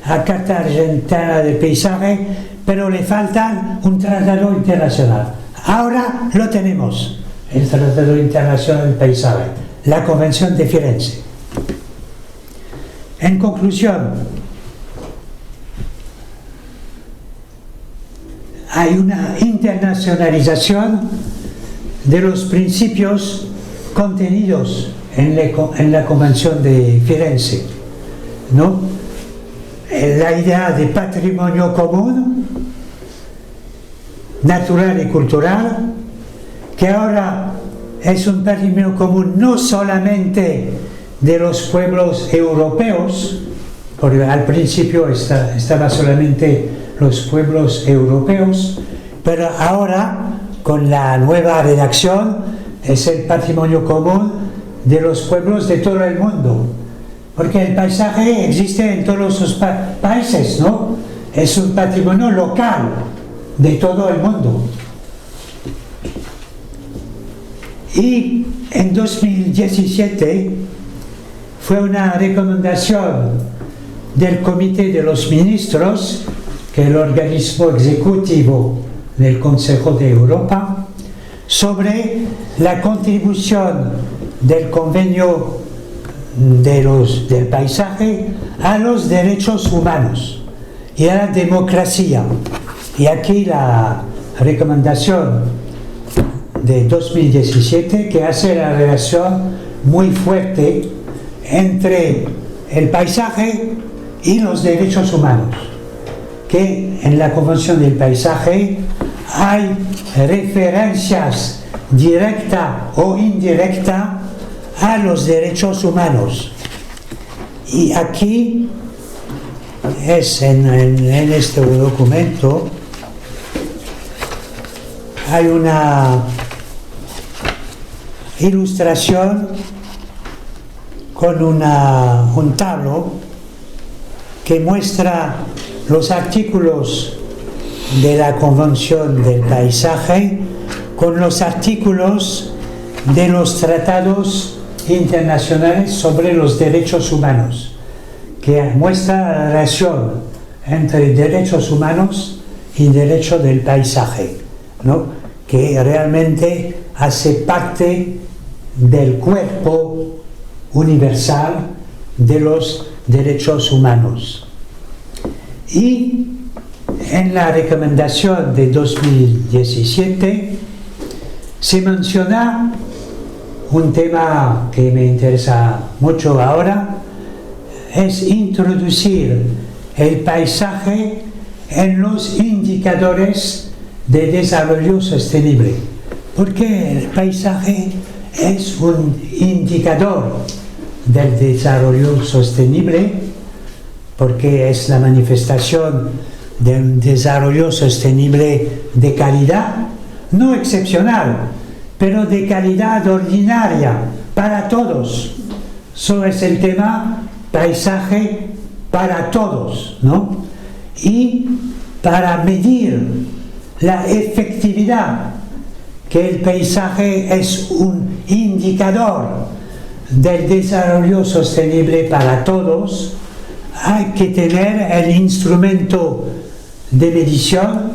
la Carta Argentina del Paisaje, pero le falta un tratado internacional. Ahora lo tenemos, el Tratado Internacional del Paisaje, la Convención de Firenze. En conclusión, hay una internacionalización de los principios contenidos en la Convención de Firenze, ¿no? La idea de patrimonio común, natural y cultural, que ahora es un patrimonio común no solamente de los pueblos europeos, porque al principio estaba solamente los pueblos europeos, pero ahora con la nueva redacción es el patrimonio común de los pueblos de todo el mundo, porque el paisaje existe en todos los países, ¿no? Es un patrimonio local de todo el mundo. Y en 2017 fue una recomendación del Comité de los Ministros, que es el organismo ejecutivo del Consejo de Europa, sobre la contribución del convenio del paisaje a los derechos humanos y a la democracia. Y aquí la recomendación de 2017 que hace la relación muy fuerte entre el paisaje y los derechos humanos, que en la Convención del Paisaje hay referencias directa o indirecta a los derechos humanos. Y aquí es en este documento hay una ilustración con un tablo que muestra los artículos de la Convención del Paisaje con los artículos de los tratados internacionales sobre los derechos humanos, que muestra la relación entre derechos humanos y derecho del paisaje, ¿no? Que realmente hace parte del cuerpo universal de los derechos humanos. Y en la recomendación de 2017 se menciona un tema que me interesa mucho ahora, es introducir el paisaje en los indicadores de desarrollo sostenible, porque el paisaje es un indicador del desarrollo sostenible, porque es la manifestación de un desarrollo sostenible de calidad, no excepcional, pero de calidad ordinaria para todos. Eso es el tema paisaje para todos, ¿no? Y para medir la efectividad, que el paisaje es un indicador del desarrollo sostenible para todos, hay que tener el instrumento de medición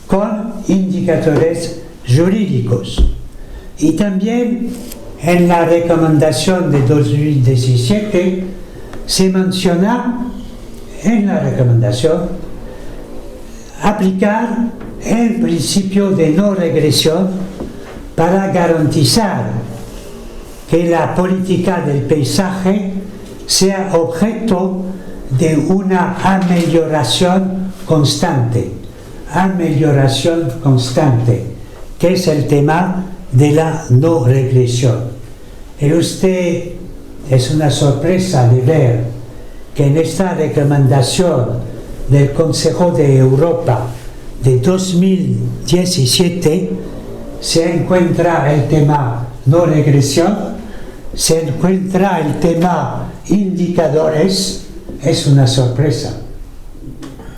con indicadores jurídicos. Y también en la recomendación de 2017 se menciona en la recomendación aplicar el principio de no regresión para garantizar que la política del paisaje sea objeto de una amelioración constante, que es el tema de la no regresión. Y usted, es una sorpresa de ver que en esta recomendación del Consejo de Europa de 2017 se encuentra el tema no regresión, se encuentra el tema indicadores. Es una sorpresa.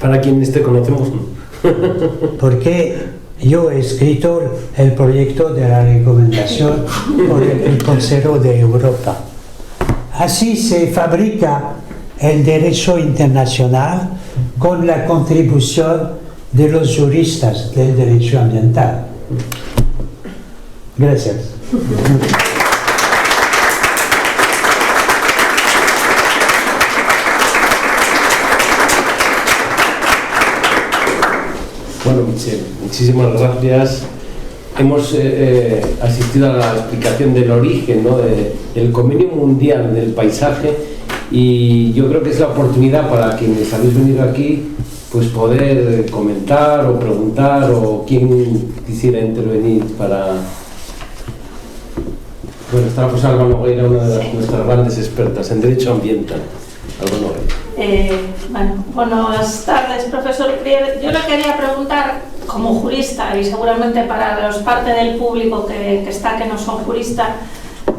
Para quienes te conocemos, ¿no? Porque yo he escrito el proyecto de la recomendación por el Consejo de Europa. Así se fabrica el derecho internacional con la contribución de los juristas del derecho ambiental. Gracias. Bueno, muchísimas gracias. hemos asistido a la explicación del origen, ¿no?, del Convenio Mundial del Paisaje, y yo creo que es la oportunidad para quienes habéis venido aquí, pues poder comentar o preguntar, o quien quisiera intervenir para... Bueno, está la profesora Alba Nogueira, una de nuestras grandes expertas en Derecho Ambiental. Alba Nogueira. Buenas tardes, profesor Prier. Yo le quería preguntar, como jurista, y seguramente para los parte del público que no son juristas,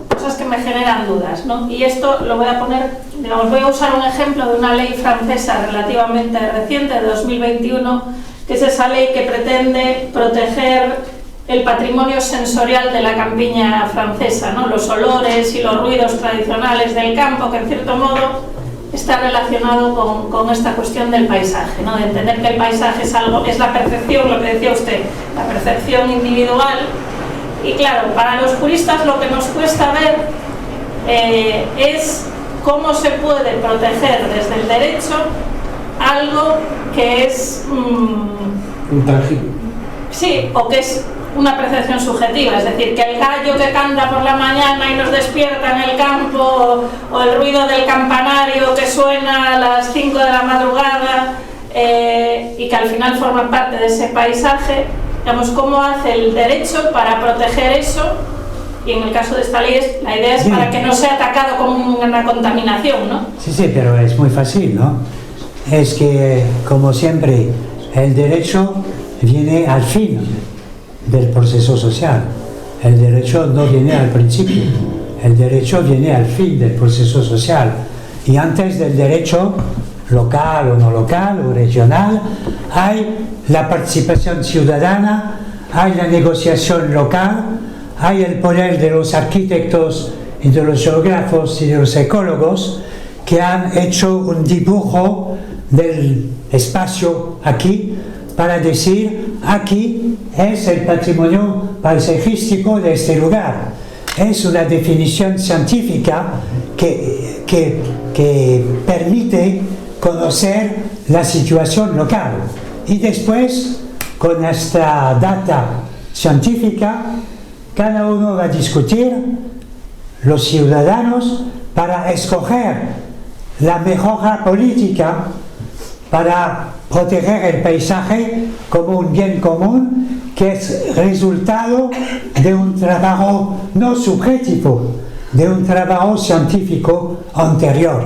cosas que me generan dudas, ¿no? Y esto lo voy a poner, digamos, voy a usar un ejemplo de una ley francesa relativamente reciente, de 2021, que es esa ley que pretende proteger el patrimonio sensorial de la campiña francesa, ¿no? Los olores y los ruidos tradicionales del campo, que en cierto modo está relacionado con esta cuestión del paisaje, ¿no? De entender que el paisaje es la percepción, lo que decía usted, la percepción individual. Y claro, para los juristas lo que nos cuesta ver es cómo se puede proteger desde el derecho algo que es... intangible. Sí, o que es una percepción subjetiva, es decir, que el gallo que canta por la mañana y nos despierta en el campo, o el ruido del campanario que suena a las 5 de la madrugada, y que al final forma parte de ese paisaje, digamos, ¿cómo hace el derecho para proteger eso? Y en el caso de esta ley, la idea es para que no sea atacado como una contaminación, ¿no? Sí, pero es muy fácil, ¿no? Es que, como siempre, el derecho viene al fin del proceso social. El derecho no viene al principio, el derecho viene al fin del proceso social. Y antes del derecho, local o no local o regional, hay la participación ciudadana, hay la negociación local, hay el poder de los arquitectos y de los geógrafos y de los ecólogos que han hecho un dibujo del espacio aquí para decir aquí es el patrimonio paisajístico de este lugar. Es una definición científica que permite conocer la situación local. Y después, con esta data científica, cada uno va a discutir, los ciudadanos, para escoger la mejor política para proteger el paisaje como un bien común que es resultado de un trabajo no subjetivo, de un trabajo científico anterior.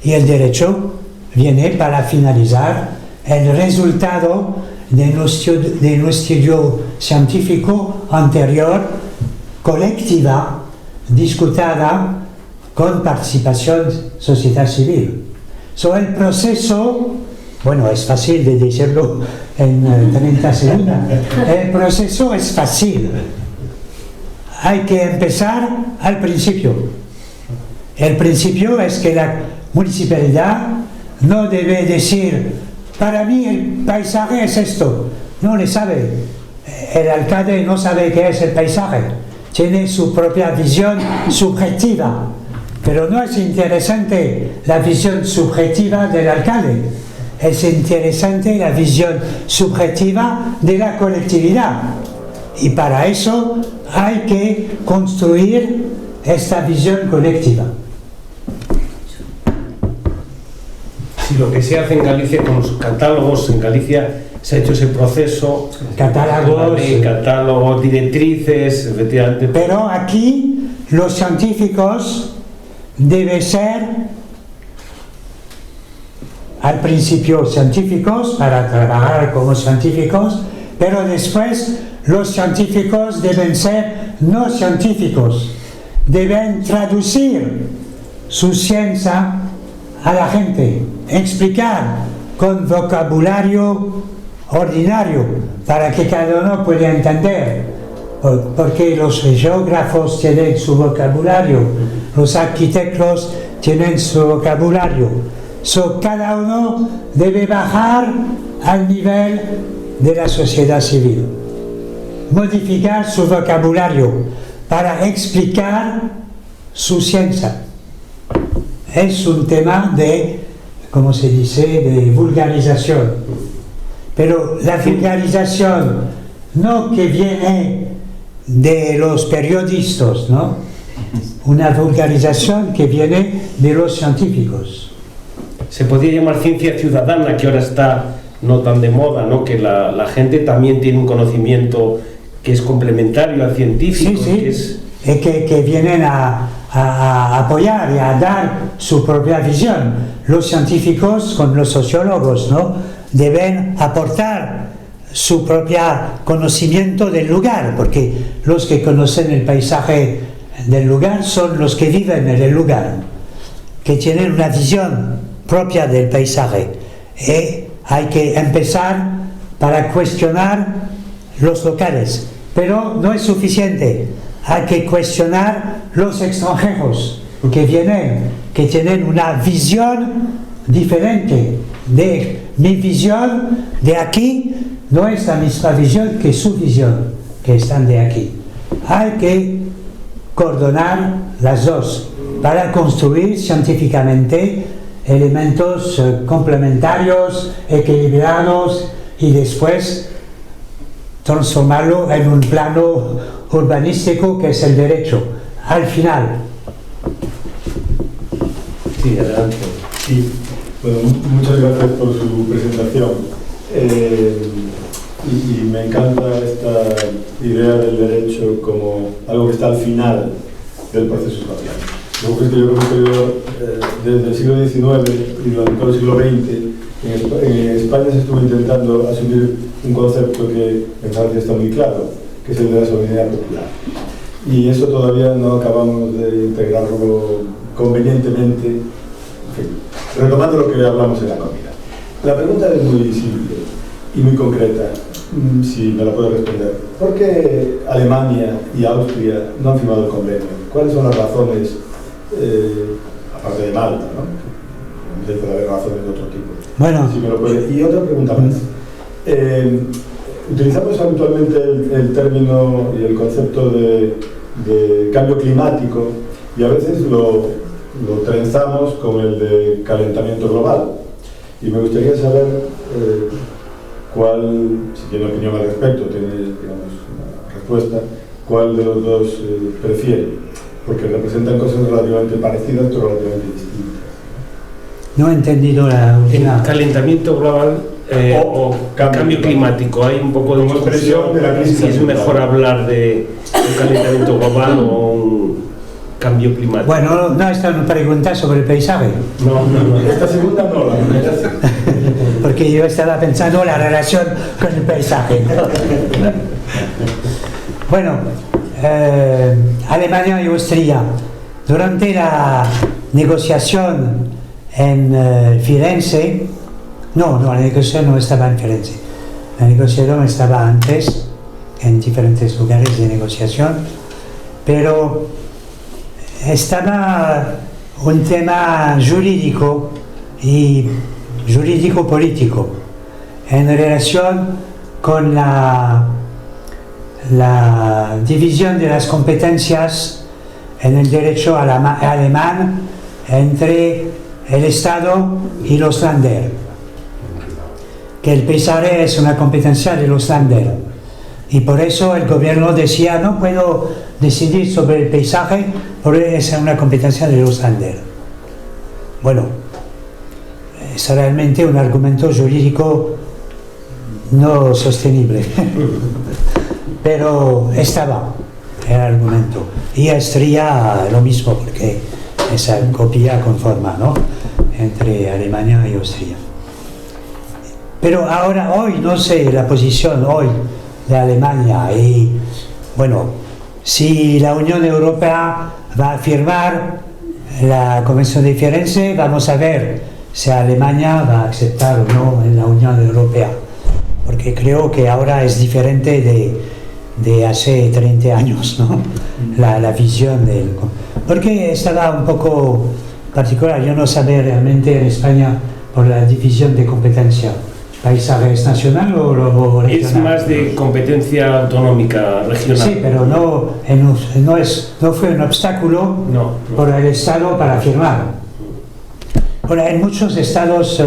Y el derecho viene para finalizar el resultado de un estudio científico anterior, colectiva, discutada con participación sociedad civil. El proceso, bueno, es fácil de decirlo en 30 segundos, el proceso es fácil. Hay que empezar al principio. El principio es que la municipalidad no debe decir, para mí el paisaje es esto. No le sabe. El alcalde no sabe qué es el paisaje. Tiene su propia visión subjetiva. Pero no es interesante la visión subjetiva del alcalde. Es interesante la visión subjetiva de la colectividad. Y para eso hay que construir esta visión colectiva. Sí, lo que se hace en Galicia con los catálogos, en Galicia se ha hecho ese proceso, catálogos, directrices, efectivamente. Pero aquí los científicos deben ser al principio científicos para trabajar como científicos, pero después los científicos deben ser no científicos, deben traducir su ciencia a la gente, explicar con vocabulario ordinario para que cada uno pueda entender, porque los geógrafos tienen su vocabulario, los arquitectos tienen su vocabulario. Cada uno debe bajar al nivel de la sociedad civil, modificar su vocabulario para explicar su ciencia. Es un tema de, ¿cómo se dice?, de vulgarización. Pero la vulgarización no que viene de los periodistas, ¿no? Una vulgarización que viene de los científicos. Se podría llamar ciencia ciudadana, que ahora está no tan de moda, ¿no? Que la gente también tiene un conocimiento que es complementario al científico. Sí, sí. Que vienen a apoyar y a dar su propia visión. Los científicos, con los sociólogos, ¿no? Deben aportar su propio conocimiento del lugar, porque los que conocen el paisaje del lugar son los que viven en el lugar, que tienen una visión propia del paisaje. Y hay que empezar para cuestionar los locales, pero no es suficiente. Hay que cuestionar los extranjeros que vienen, que tienen una visión diferente. De mi visión de aquí no es la misma visión que su visión, que están de aquí. Hay que coordinar las dos para construir científicamente elementos complementarios, equilibrados, y después transformarlo en un plano urbanístico que es el derecho. Al final. Sí, adelante. Sí, bueno, muchas gracias por su presentación. Y me encanta esta idea del derecho como algo que está al final del proceso espacial. Luego es que yo creo que desde el siglo XIX y durante todo el siglo XX en España se estuvo intentando asumir un concepto que en Francia está muy claro, que es el de la soberanía popular. Y eso todavía no acabamos de integrarlo convenientemente. En fin, retomando lo que hablamos en la comida. La pregunta es muy simple y muy concreta, si me la puede responder. ¿Por qué Alemania y Austria no han firmado el convenio? ¿Cuáles son las razones, aparte de Malta, ¿no? Debe haber razones de otro tipo. Bueno. Si me lo puede. Y otra pregunta más. Utilizamos habitualmente el término y el concepto de cambio climático y a veces lo trenzamos con el de calentamiento global. Y me gustaría saber cuál, si tiene opinión al respecto, tiene, digamos, una respuesta, cuál de los dos prefiere, porque representan cosas relativamente parecidas pero relativamente distintas. No he entendido la última. El calentamiento global o cambio climático. Hay un poco de discusión de la crisis si es mejor hablar de un calentamiento global o un cambio climático. Bueno, no es una pregunta sobre el paisaje. No. Esta segunda no, la primera sí. Porque yo estaba pensando en la relación con el paisaje. Bueno, Alemania y Austria, durante la negociación en Firenze, no, la negociación no estaba en Firenze, la negociación estaba antes, en diferentes lugares de negociación, pero estaba un tema jurídico y jurídico-político en relación con la división de las competencias en el derecho alemán entre el Estado y los Länder, que el paisaje es una competencia de los Länder, y por eso el gobierno decía no puedo decidir sobre el paisaje porque es una competencia de los Länder. Bueno, es realmente un argumento jurídico no sostenible, pero estaba el argumento. Y Austria lo mismo, porque esa copia conforma, ¿no?, entre Alemania y Austria. Pero ahora, hoy, no sé la posición hoy de Alemania, y bueno, si la Unión Europea va a firmar la Convención de Firenze, vamos a ver si Alemania va a aceptar o no en la Unión Europea, porque creo que ahora es diferente de hace 30 años, ¿no? La visión del... Porque estaba un poco particular, yo no sabía realmente en España por la división de competencia. ¿Paisaje es nacional o regional? Es más de competencia autonómica regional. Sí, pero no fue un obstáculo por el Estado para firmar. Ahora, en muchos estados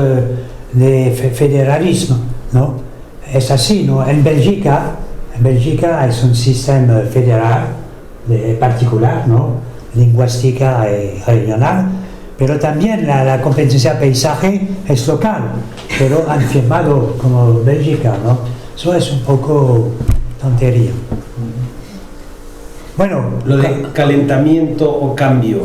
de federalismo, ¿no?, es así, ¿no? En Bélgica En Bélgica es un sistema federal particular, ¿no? Lingüística y regional, pero también la competencia paisaje es local, pero han firmado como Bélgica, ¿no? Eso es un poco tontería. Bueno, Lo de calentamiento o cambio,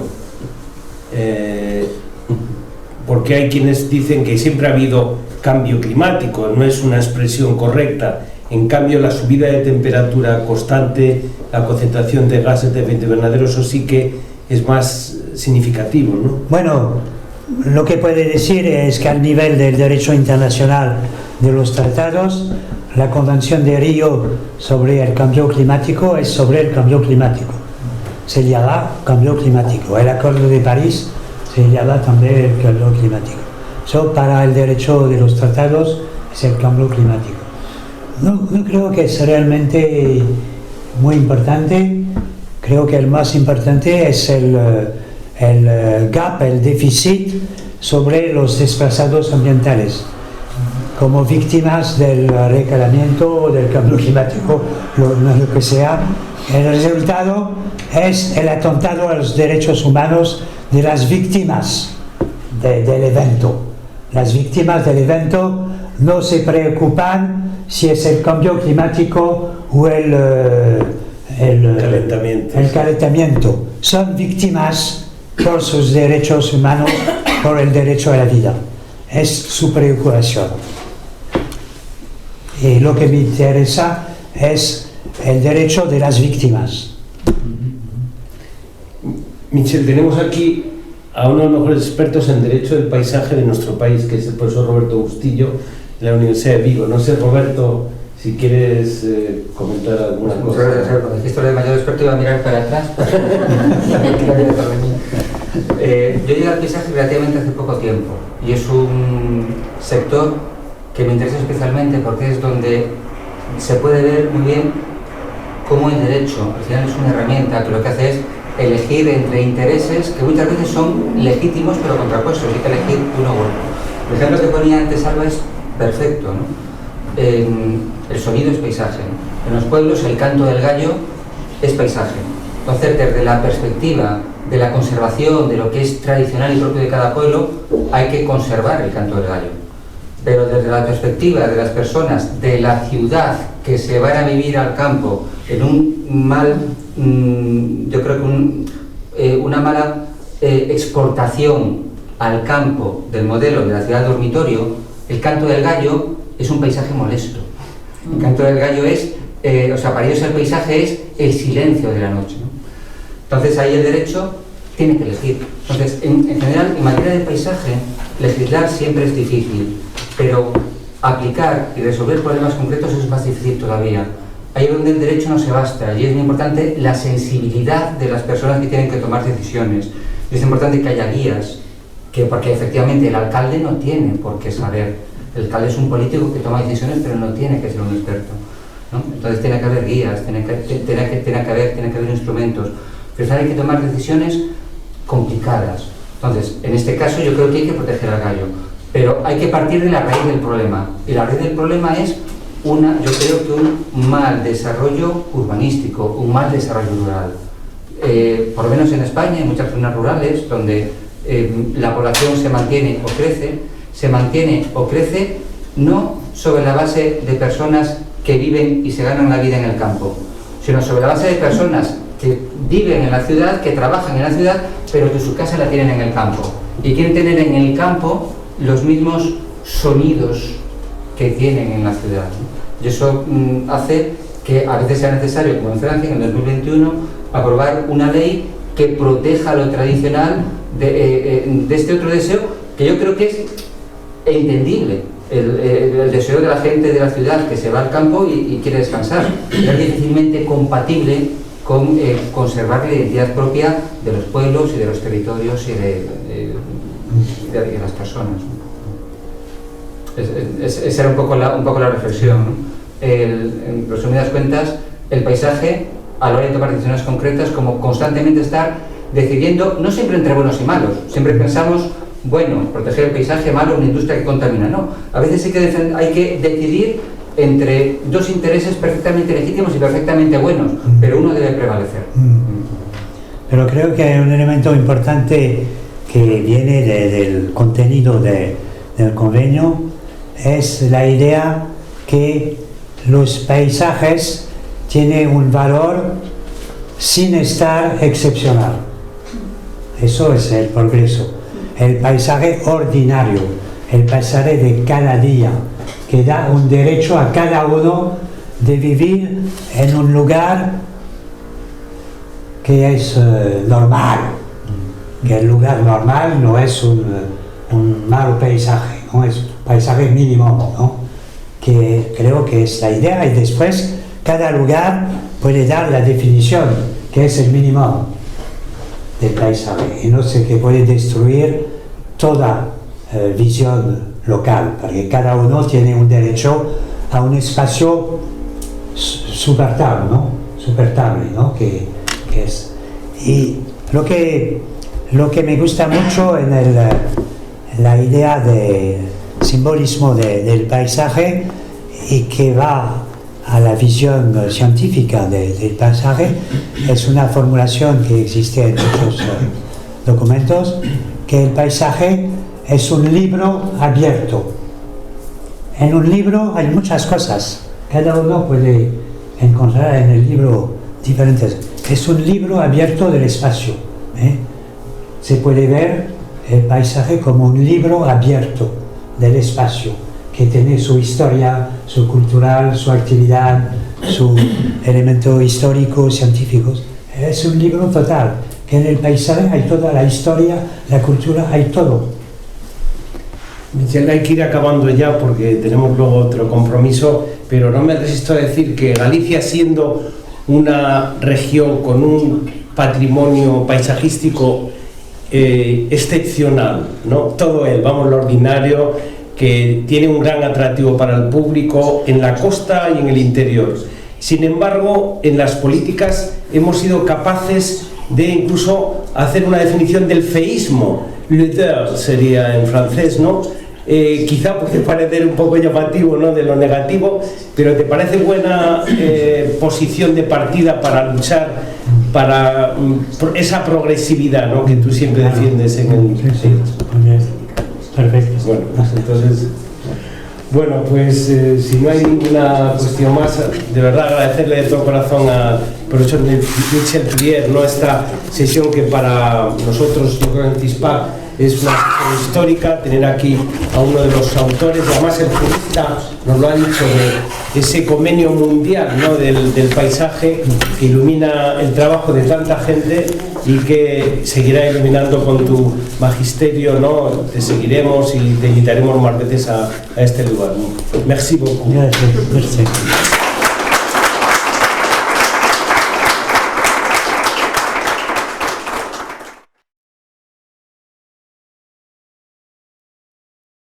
porque hay quienes dicen que siempre ha habido cambio climático, no es una expresión correcta. En cambio, la subida de temperatura constante, la concentración de gases de efecto invernadero, eso sí que es más significativo, ¿no? Bueno, lo que puede decir es que al nivel del derecho internacional de los tratados, la Convención de Río sobre el cambio climático es sobre el cambio climático. Se llama cambio climático. El Acuerdo de París se llama también el cambio climático. Eso para el derecho de los tratados es el cambio climático. No creo que es realmente muy importante. Creo que el más importante es el gap, el déficit sobre los desplazados ambientales como víctimas del recalentamiento o del cambio climático, lo que sea. El resultado es el atentado a los derechos humanos de las víctimas del evento. Las víctimas del evento no se preocupan si es el cambio climático o el calentamiento. Son víctimas por sus derechos humanos, por el derecho a la vida. Es su preocupación. Y lo que me interesa es el derecho de las víctimas. Michel, tenemos aquí a uno de los mejores expertos en derecho del paisaje de nuestro país, que es el profesor Roberto Bustillo, de la Universidad de Vigo. No sé, Roberto, si quieres comentar alguna cosa. Cuando dijiste lo de mayor experto iba a mirar para atrás. Yo llegué al paisaje relativamente hace poco tiempo y es un sector que me interesa especialmente porque es donde se puede ver muy bien cómo el derecho al final es una herramienta que lo que hace es elegir entre intereses que muchas veces son legítimos pero contrapuestos, hay que elegir uno u otro. El ejemplo que ponía antes Alba es perfecto, ¿no? El sonido es paisaje. En los pueblos el canto del gallo es paisaje. Entonces, desde la perspectiva de la conservación de lo que es tradicional y propio de cada pueblo, hay que conservar el canto del gallo. Pero desde la perspectiva de las personas de la ciudad que se van a vivir al campo en un mal, yo creo que una mala exportación al campo del modelo de la ciudad dormitorio, el canto del gallo es un paisaje molesto. El canto del gallo es, para ellos el paisaje es el silencio de la noche, ¿no? Entonces ahí el derecho tiene que elegir. Entonces, en general, en materia de paisaje, legislar siempre es difícil, pero aplicar y resolver problemas concretos es más difícil todavía. Ahí es donde el derecho no se basta, y es muy importante la sensibilidad de las personas que tienen que tomar decisiones. Y es importante que haya guías, porque efectivamente el alcalde no tiene por qué saber. El alcalde es un político que toma decisiones, pero no tiene que ser un experto, ¿no? Entonces tiene que haber guías, tiene que haber instrumentos. Pero hay que tomar decisiones complicadas. Entonces, en este caso yo creo que hay que proteger al gallo, pero hay que partir de la raíz del problema. Y la raíz del problema es yo creo que un mal desarrollo urbanístico, un mal desarrollo rural. Por lo menos en España, en muchas zonas rurales, donde la población se mantiene o crece no sobre la base de personas que viven y se ganan la vida en el campo, sino sobre la base de personas que viven en la ciudad, que trabajan en la ciudad, pero que su casa la tienen en el campo. Y quieren tener en el campo los mismos sonidos que tienen en la ciudad, ¿no? Y eso hace que a veces sea necesario, como en Francia, en el 2021, aprobar una ley que proteja lo tradicional de este otro deseo, que yo creo que es entendible. El deseo de la gente de la ciudad que se va al campo y quiere descansar. Es difícilmente compatible con conservar la identidad propia de los pueblos y de los territorios y de las personas, ¿no? Esa era un poco la reflexión, ¿no? En resumidas cuentas, el paisaje, a la hora de tomar decisiones concretas, como constantemente estar decidiendo, no siempre entre buenos y malos, siempre pensamos, bueno, proteger el paisaje, malo, una industria que contamina, no. A veces hay que decidir entre dos intereses perfectamente legítimos y perfectamente buenos, pero uno debe prevalecer. Pero creo que hay un elemento importante que viene del contenido del convenio, es la idea que los paisajes tienen un valor sin estar excepcional. Eso es el progreso. El paisaje ordinario, el paisaje de cada día, que da un derecho a cada uno de vivir en un lugar que es normal, que el lugar normal no es un mal paisaje, no es paisaje mínimo, ¿no? Que creo que es la idea, y después cada lugar puede dar la definición que es el mínimo del paisaje, y no sé, que puede destruir toda visión local, porque cada uno tiene un derecho a un espacio supertable, ¿no? Que es. Y lo que me gusta mucho en la idea de simbolismo del paisaje, y que va a la visión científica del paisaje, es una formulación que existe en muchos documentos, que el paisaje es un libro abierto. En un libro hay muchas cosas, cada uno puede encontrar en el libro diferentes. Es un libro abierto del espacio, ¿eh? Se puede ver el paisaje como un libro abierto del espacio, que tiene su historia, su cultural, su actividad, su elemento histórico, científico. Es un libro total, que en el paisaje hay toda la historia, la cultura, hay todo. Michel, hay que ir acabando ya porque tenemos luego otro compromiso, pero no me resisto a decir que Galicia, siendo una región con un patrimonio paisajístico excepcional, ¿no? Todo lo ordinario, que tiene un gran atractivo para el público en la costa y en el interior. Sin embargo, en las políticas hemos sido capaces de incluso hacer una definición del feísmo. L'odeur sería en francés, ¿no? Quizá puede parecer un poco llamativo, ¿no?, de lo negativo, pero ¿te parece buena posición de partida para luchar para esa progresividad, ¿no?, que tú siempre defiendes en el... Sí, perfecto. Bueno, entonces... Bueno, pues si no hay ninguna cuestión más, de verdad agradecerle de todo corazón al profesor Michel Prieur, ¿no?, esta sesión que para nosotros, yo creo, en CISPAC es una sesión histórica, tener aquí a uno de los autores, y además el jurista nos lo ha dicho, de ese convenio mundial, ¿no?, del paisaje, que ilumina el trabajo de tanta gente y que seguirá iluminando con tu magisterio, ¿no? Te seguiremos y te invitaremos más veces a este lugar, ¿no? Merci beaucoup. Gracias.